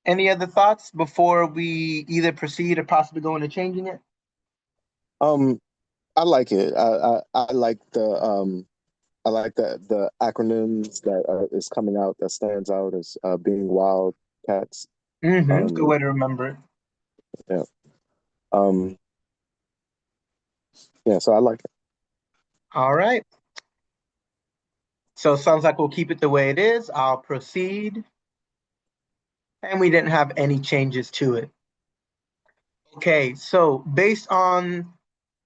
Any other thoughts before we either proceed or possibly go into changing it? I like it. I like the acronyms that is coming out that stands out as being Wildcats. Good way to remember it. Yeah. Yeah, so I like it. All right. So it sounds like we'll keep it the way it is. I'll proceed. And we didn't have any changes to it. Okay, so based on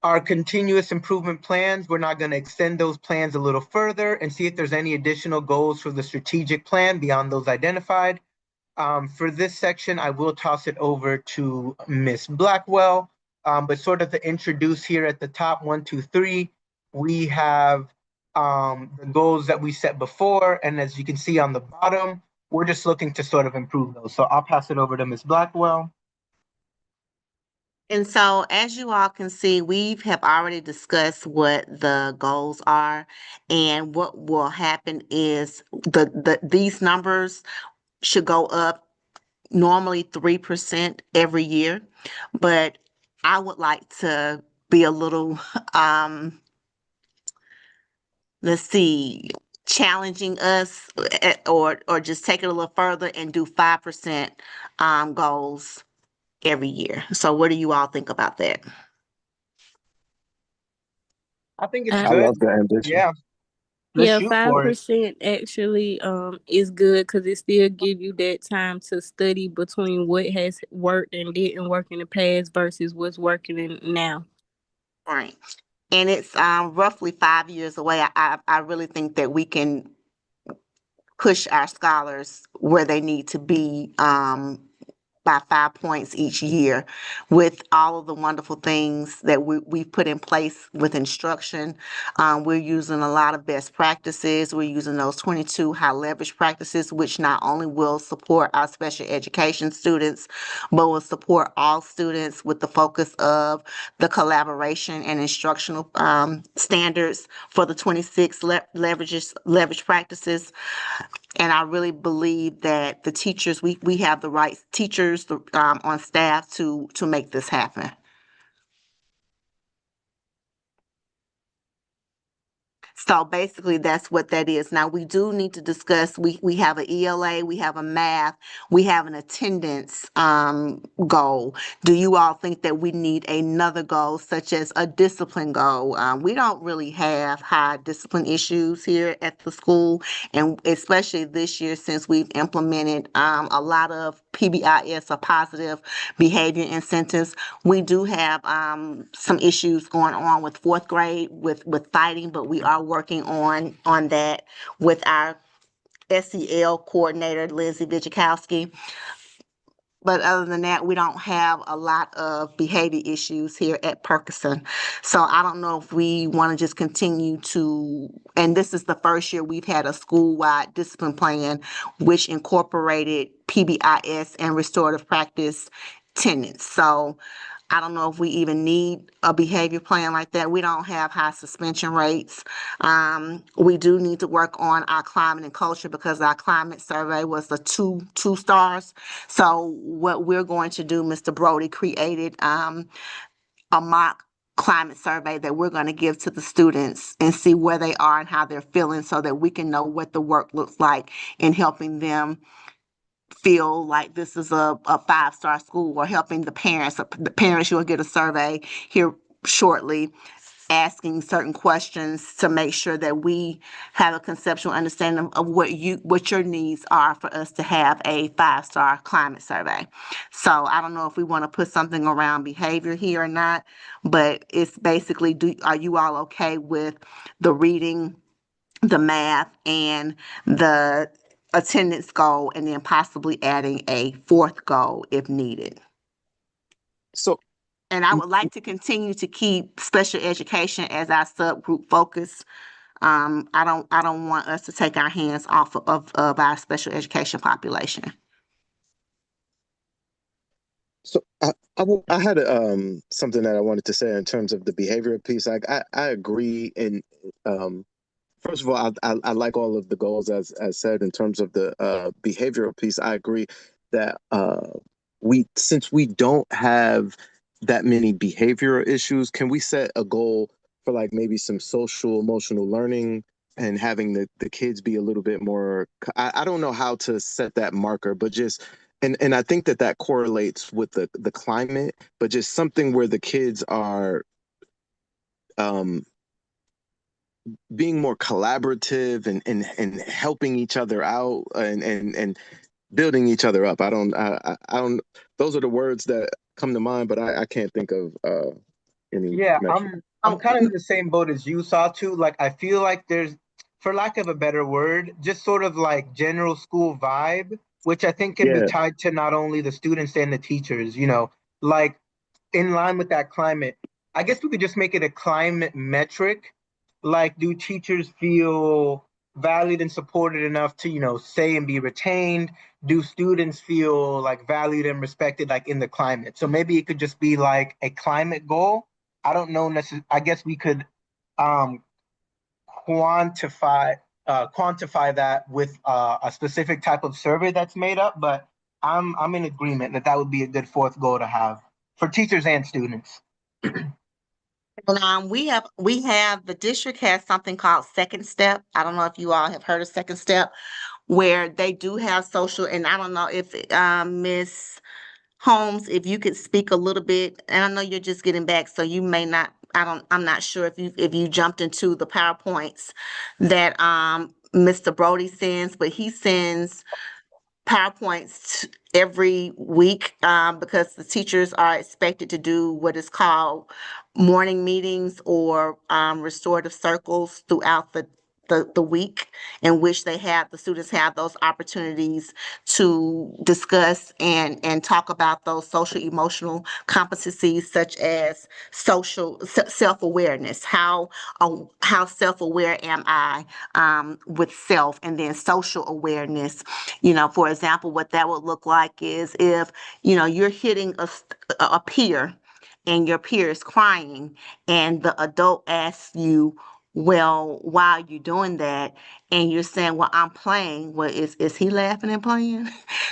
our continuous improvement plans, we're not going to extend those plans a little further and see if there's any additional goals for the strategic plan beyond those identified. For this section, I will toss it over to Ms. Blackwell, but sort of to introduce here at the top, 1, 2, 3, we have the goals that we set before, and as you can see on the bottom, we're just looking to sort of improve those. So I'll pass it over to Ms. Blackwell. And so, as you all can see, we have already discussed what the goals are, and what will happen is these numbers should go up normally 3% every year, but I would like to be a little, let's see, challenging us, or just take it a little further and do 5% goals every year. So what do you all think about that? I think it's I I good. love the ambition. Yeah, let's Yeah, shoot for it. 5% actually is good because it still give you that time to study between what has worked and didn't work in the past versus what's working in now. Right. And it's roughly 5 years away. I really think that we can push our scholars where they need to be by 5 points each year with all of the wonderful things that we've put in place with instruction. We're using a lot of best practices. We're using those 22 high leverage practices, which not only will support our special education students, but will support all students with the focus of the collaboration and instructional standards for the 26 leverage practices. And I really believe that the teachers, we have the right teachers on staff to make this happen. So basically, that's what that is. Now, we do need to discuss, we have an ELA, we have a math, we have an attendance goal. Do you all think that we need another goal, such as a discipline goal? We don't really have high discipline issues here at the school, and especially this year since we've implemented a lot of PBIS, or positive behavior incentives. We do have some issues going on with fourth grade with fighting, but we are working on that with our SEL coordinator, Lindsay Vichikowski. but other than that, we don't have a lot of behavior issues here at Perkerson. So I don't know if we want to just continue to, and this is the first year we've had a school-wide discipline plan, which incorporated PBIS and restorative practice tenants. So I don't know if we even need a behavior plan like that. We don't have high suspension rates. We do need to work on our climate and culture because our climate survey was the two stars. So what we're going to do, Mr. Brody created a mock climate survey that we're going to give to the students and see where they are and how they're feeling so that we can know what the work looks like in helping them feel like this is a 5-star school, or helping the parents. The parents, you'll get a survey here shortly asking certain questions to make sure that we have a conceptual understanding of what your needs are for us to have a 5-star climate survey. So I don't know if we want to put something around behavior here or not, but it's basically, are you all okay with the reading, the math, and the attendance goal, and then possibly adding a 4th goal if needed? So And I would like to continue to keep special education as our subgroup focus. I don't want us to take our hands off of our special education population. So I had something that I wanted to say in terms of the behavioral piece. I agree. And first of all, I like all of the goals as said. In terms of the behavioral piece, I agree that since we don't have that many behavioral issues, can we set a goal for like maybe some social emotional learning and having the kids be a little bit more, I don't know how to set that marker, but just, and I think that correlates with the climate, but just something where the kids are um being more collaborative and helping each other out and building each other up. I don't, those are the words that come to mind, but I can't think of any Yeah, metric. I'm kind of in the same boat as you saw too. Like I feel like there's, for lack of a better word, just sort of like general school vibe, which I think can be Yeah. tied to not only the students and the teachers, you know, like in line with that climate. I guess we could just make it a climate metric. Like, do teachers feel valued and supported enough to, you know, say and be retained? Do students feel like valued and respected, like in the climate? So maybe it could just be like a climate goal. I don't know necessarily. I guess we could um, quantify quantify that with a specific type of survey that's made up. But I'm in agreement that that would be a good 4th goal to have for teachers and students. And we have the district has something called Second Step. I don't know if you all have heard of Second Step, where they do have social, and I don't know if Miss Holmes, if you could speak a little bit, and I know you're just getting back, so you may not, I'm not sure if you jumped into the PowerPoints that Mr. Brody sends, but he sends PowerPoints every week because the teachers are expected to do what is called morning meetings or restorative circles throughout the week, in which the students have those opportunities to discuss and talk about those social emotional competencies, such as self-awareness. How self-aware am I with self, and then social awareness. For example, what that would look like is if, you're hitting a peer and your peer is crying and the adult asks you, well, why are you doing that? And you're saying, well, I'm playing. Well, is he laughing and playing?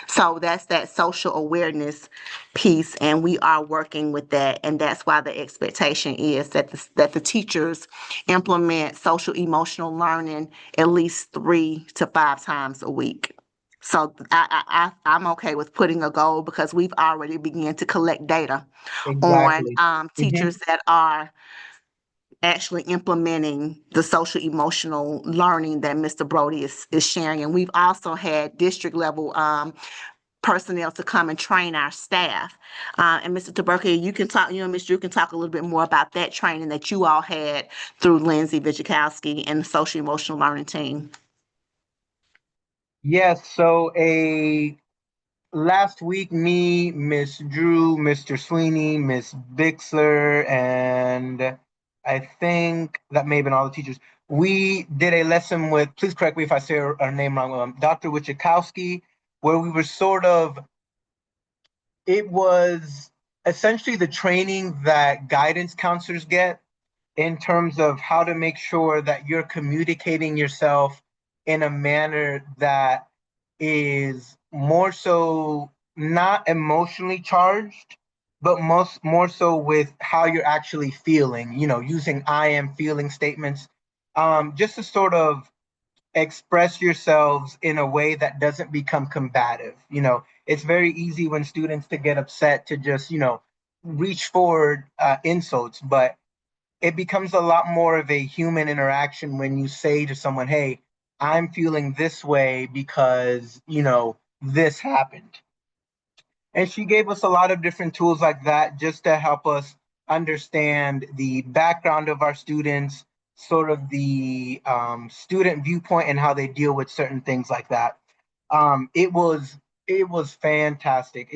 So that's that social awareness piece, and we are working with that. And that's why the expectation is that the teachers implement social emotional learning at least 3 to 5 times a week. So I'm okay with putting a goal because we've already begun to collect data on Exactly. Mhm. teachers that are actually implementing the social emotional learning that Mr. Brody is sharing. And we've also had district level personnel to come and train our staff. And Mr. Taberka, you can talk, and Ms. Drew can talk a little bit more about that training that you all had through Lindsay Vichikowski and the social emotional learning team. Yes, so a last week, me, Miss Drew, Mr. Sweeney, Miss Bixler, and I think that may have been all the teachers. We did a lesson with, please correct me if I say her name wrong, Dr. Wichikowski, where we were sort of, it was essentially the training that guidance counselors get in terms of how to make sure that you're communicating yourself in a manner that is more so not emotionally charged, but more so with how you're actually feeling, using I am feeling statements, just to sort of express yourselves in a way that doesn't become combative. It's very easy when students to get upset to just, reach forward insults, but it becomes a lot more of a human interaction when you say to someone, hey, I'm feeling this way because, this happened. And she gave us a lot of different tools like that just to help us understand the background of our students, sort of the student viewpoint and how they deal with certain things like that. It was fantastic.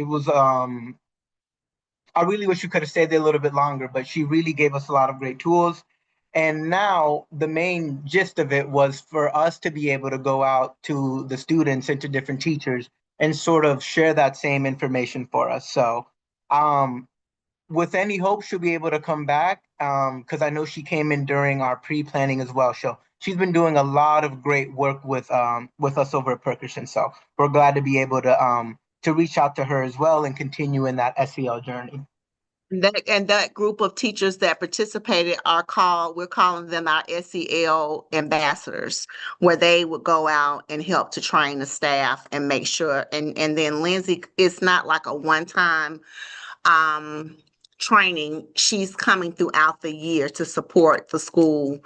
I really wish you could have stayed there a little bit longer, but she really gave us a lot of great tools. And now the main gist of it was for us to be able to go out to the students and to different teachers and sort of share that same information for us. So, um, with any hope, she'll be able to come back because I know she came in during our pre-planning as well. So she's been doing a lot of great work with us over at Perkerson. So we're glad to be able to reach out to her as well and continue in that SEL journey. That group of teachers that participated we're calling them our SEL ambassadors, where they would go out and help to train the staff and make sure. And then Lindsay, it's not like a one-time um, training. She's coming throughout the year to support the school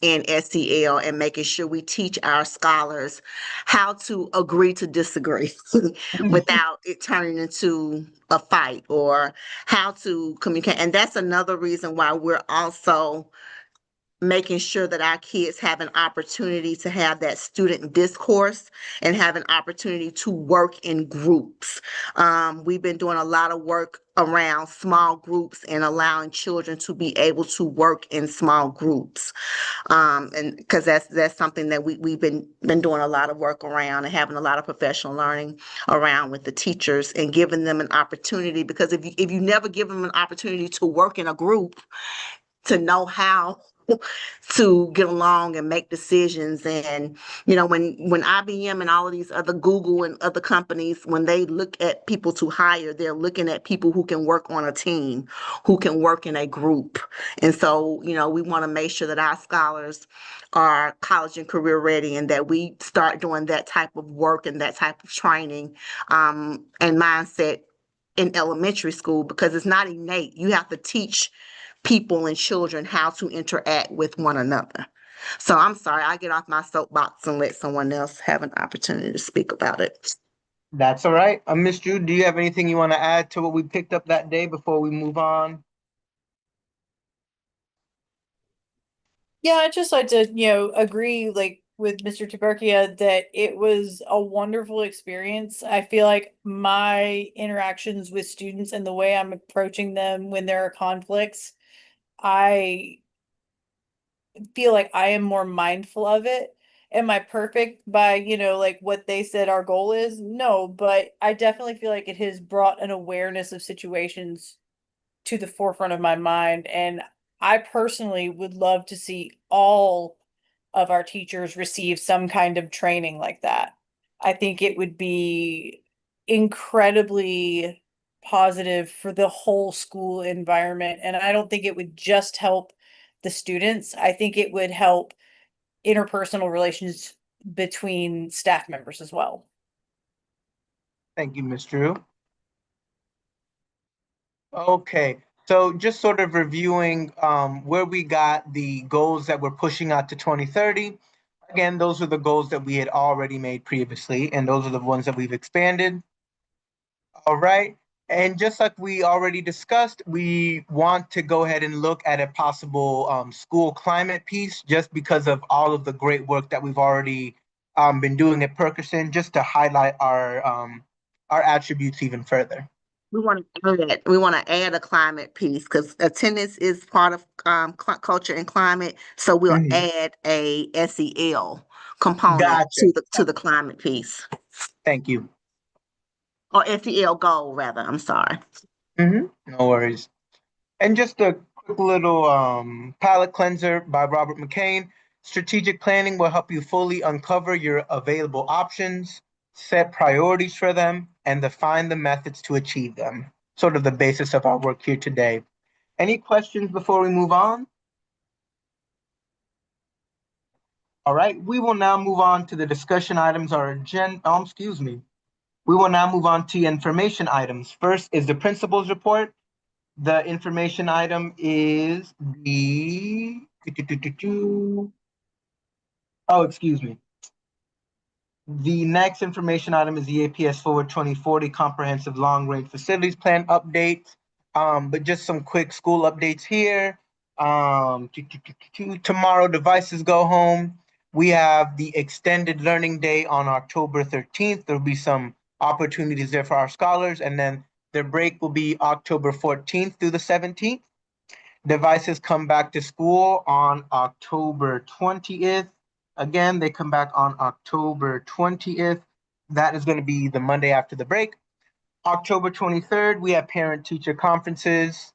in SEL and making sure we teach our scholars how to agree to disagree without it turning into a fight, or how to communicate. And that's another reason why we're also making sure that our kids have an opportunity to have that student discourse and have an opportunity to work in groups. We've been doing a lot of work around small groups and allowing children to be able to work in small groups. And because that's something that we've been doing a lot of work around and having a lot of professional learning around with the teachers and giving them an opportunity. Because if you never give them an opportunity to work in a group, to know how to get along and make decisions. And when IBM and all of these other Google and other companies, when they look at people to hire, they're looking at people who can work on a team, who can work in a group. And so we want to make sure that our scholars are college and career ready, and that we start doing that type of work and that type of training and mindset in elementary school, because it's not innate. You have to teach people and children how to interact with one another. So I'm sorry, I get off my soapbox and let someone else have an opportunity to speak about it. That's all right. Miss Drew, do you have anything you want to add to what we picked up that day before we move on? Yeah, I'd just like to, agree like with Mr. Tuberkia that it was a wonderful experience. I feel like my interactions with students and the way I'm approaching them when there are conflicts, I feel like I am more mindful of it. Am I perfect by, like what they said our goal is? No, but I definitely feel like it has brought an awareness of situations to the forefront of my mind. And I personally would love to see all of our teachers receive some kind of training like that. I think it would be incredibly positive for the whole school environment. And I don't think it would just help the students. I think it would help interpersonal relations between staff members as well. Thank you, Miss Drew. Okay, so just sort of reviewing where we got the goals that we're pushing out to 2030. Again, those are the goals that we had already made previously, and those are the ones that we've expanded. All right. And just like we already discussed, we want to go ahead and look at a possible school climate piece, just because of all of the great work that we've already been doing at Perkerson, just to highlight our attributes even further. We want to add a climate piece because attendance is part of culture and climate. So we'll Mhm. add a SEL component Gotcha. to the climate piece, Thank you. or SEL goal rather. I'm sorry. No worries. And just a quick little palate cleanser by Robert McCain. Strategic planning will help you fully uncover your available options, set priorities for them, and define the methods to achieve them. Sort of the basis of our work here today. Any questions before we move on? All right, we will now move on to the discussion items or agenda. Excuse me. We will now move on to information items. First is the principal's report. The information item is the. Oh, excuse me. The next information item is the APS Forward 2040 Comprehensive Long Range Facilities Plan update. But just some quick school updates here. Tomorrow, devices go home. We have the extended learning day on October 13th. There'll be some opportunities there for our scholars, and then their break will be October 14th through the 17th. Devices come back to school on October 20th. Again, they come back on October 20th. That is going to be the Monday after the break. October 23rd, we have parent-teacher conferences.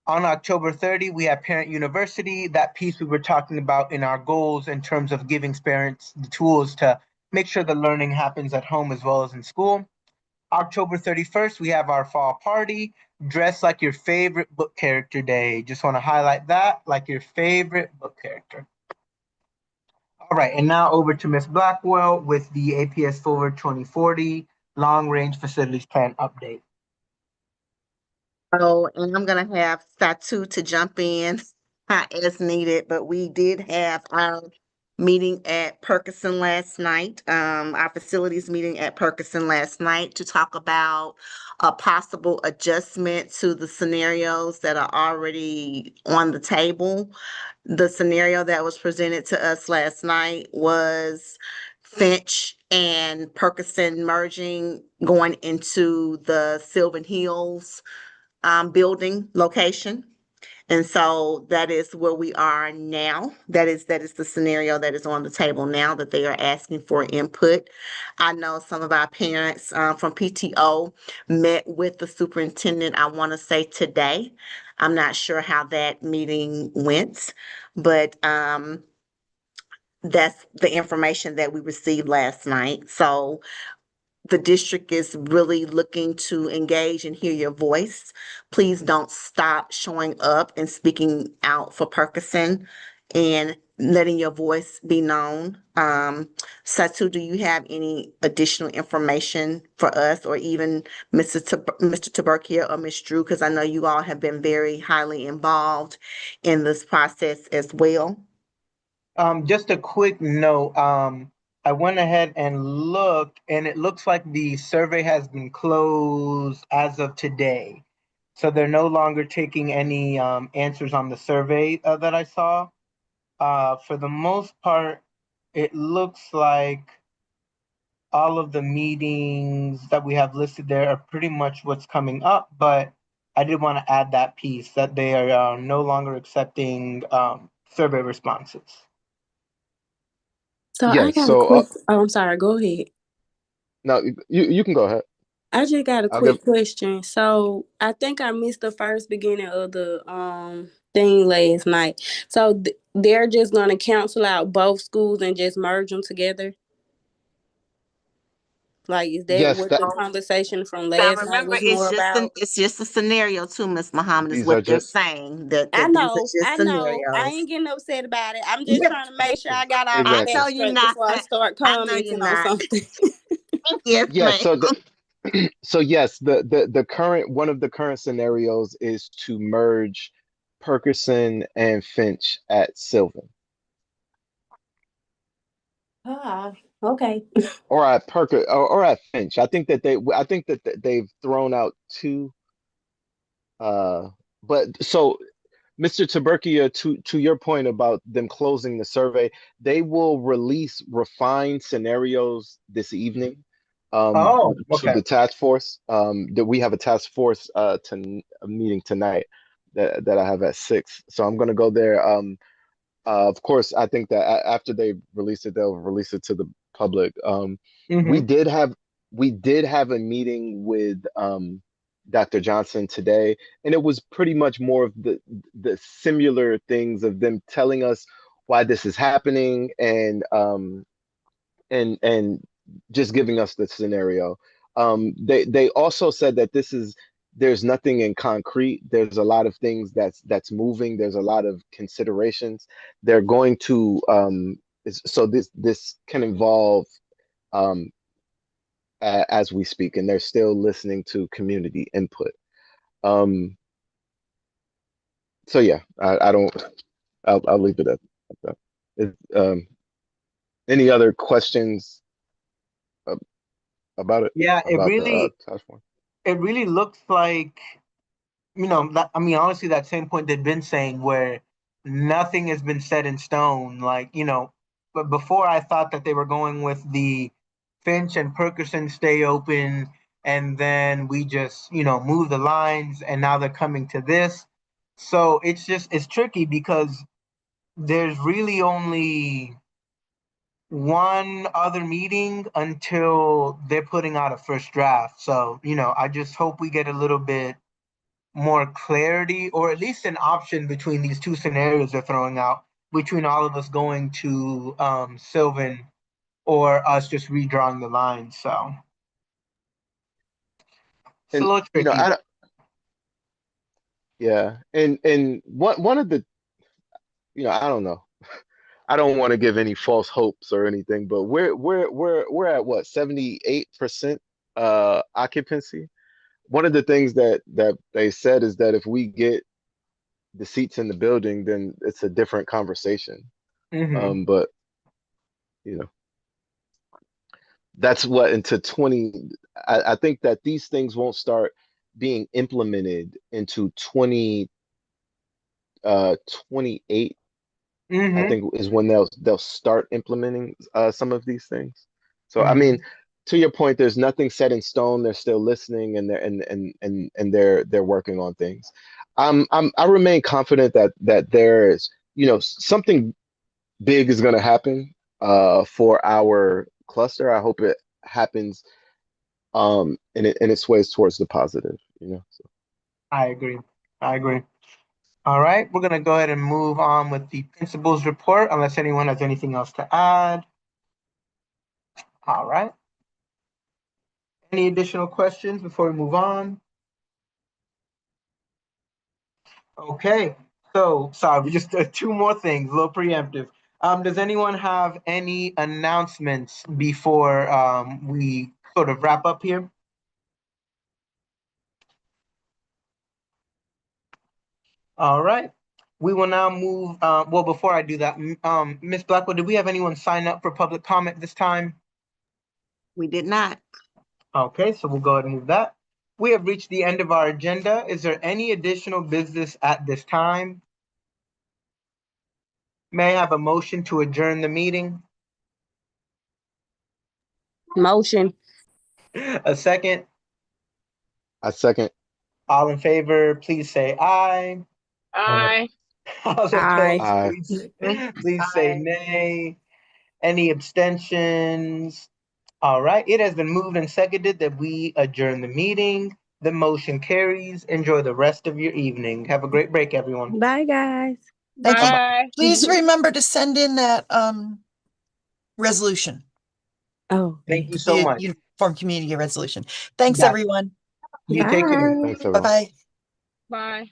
On October 30, we have Parent University, that piece we were talking about in our goals in terms of giving parents the tools to make sure the learning happens at home as well as in school. October 31st, we have our fall party, dress like your favorite book character day. Just want to highlight that, like your favorite book character. All right, and now over to Ms. Blackwell with the APS Forward 2040 Long Range Facilities Plan update. Oh, and I'm gonna have Satu to jump in as needed, but we did have our meeting at Perkerson last night, our facilities meeting at Perkerson last night to talk about a possible adjustment to the scenarios that are already on the table. The scenario that was presented to us last night was Finch and Perkerson merging, going into the Sylvan Hills building location. And so that is where we are now. That is the scenario that is on the table now that they are asking for input. I know some of our parents from PTO met with the superintendent, I want to say today. I'm not sure how that meeting went, but that's the information that we received last night. So the district is really looking to engage and hear your voice. Please don't stop showing up and speaking out for Perkerson and letting your voice be known. Satu, do you have any additional information for us, or even Mr. Taberkia or Ms. Drew? Because I know you all have been very highly involved in this process as well. Just a quick note. I went ahead and looked, and it looks like the survey has been closed as of today. So they're no longer taking any answers on the survey that I saw. For the most part, it looks like all of the meetings that we have listed there are pretty much what's coming up, but I did want to add that piece that they are no longer accepting survey responses. So I Yes. got a So quick, oh, I'm sorry, go ahead. no, you can go ahead. I just got a I'll give. quick question. So I think I missed the first beginning of the thing last night. So they're just gonna cancel out both schools and just merge them together? Like, is that Yes, what that the conversation from Now, last night remember, was more about? it's just a scenario too, Miss Muhammad, is these are what they're just saying, that, I these are know, just I know. I scenarios. ain't getting upset about it. I'm just Yeah, trying to make sure I got all my I exactly. know facts you're straight not. before I start I know you're commenting on not. something. Yes, Yes. ma'am. So so yes, the current one of the current scenarios is to merge Perkerson and Finch at Sylvan, Ah, okay. or at or at Finch. I think that they've thrown out two. But so Mr. Taberkia, to your point about them closing the survey, they will release refined scenarios this evening. Oh, to okay. the task force. That we have a task force a meeting tonight that I have at 6. So I'm gonna go there. Of course, I think that after they release it, they'll release it to the public. We Mm-hmm. did have a meeting with Dr. Johnson today, and it was pretty much more of the similar things of them telling us why this is happening and just giving us the scenario. They also said that there's nothing in concrete. There's a lot of things that's moving. There's a lot of considerations. They're going to so this can evolve um, as we speak, and they're still listening to community input. Um, so yeah, I don't. I'll leave it at that. Any other questions uh, about it Yeah, about the task force? it really looks like, that, I mean, honestly, that same point they've been saying where nothing has been set in stone. Like, but before I thought that they were going with the Finch and Perkerson stay open, and then we just, move the lines, and now they're coming to this. So it's tricky because there's really only one other meeting until they're putting out a first draft. So, I just hope we get a little bit more clarity, or at least an option between these two scenarios they're throwing out, between all of us going to Sylvan or us just redrawing the lines. So it's a And little tricky. I don't, yeah, and one of the I don't know. I don't want to give any false hopes or anything, but we're at what, 78% occupancy. One of the things that they said is that if we get the seats in the building, then it's a different conversation. Hmm. But you know, that's what into 20. I think that these things won't start being implemented into 28. I Hmm. think is when they'll start implementing some of these things. So I mean, Hmm. to your point, there's nothing set in stone. They're still listening and they're working on things. I remain confident that there is something big is going to happen for our cluster. I hope it happens and it sways towards the positive. So. I agree. I agree. All right, we're gonna go ahead and move on with the principal's report, unless anyone has anything else to add. All right. Any additional questions before we move on? Okay. So sorry, we just two more things, a little preemptive. Does anyone have any announcements before we sort of wrap up here? All right. We will now move. Well, before I do that, Ms. Blackwell, did we have anyone sign up for public comment this time? We did not. Okay, so we'll go ahead and move that. We have reached the end of our agenda. Is there any additional business at this time? May I have a motion to adjourn the meeting? Motion. A second? I second. All in favor, please say aye. Aye. All Aye. opposed, Aye. please say Aye. nay. Any abstentions? All right, it has been moved and seconded that we adjourn the meeting. The motion carries. Enjoy the rest of your evening. Have a great break, everyone. Bye, guys. Thank you. Bye. Please remember to send in that resolution, Oh, Thank you okay. so the much. uniform community resolution. Thanks, Got everyone. you. Take care. Bye. Thanks, everyone. Bye-bye. Bye.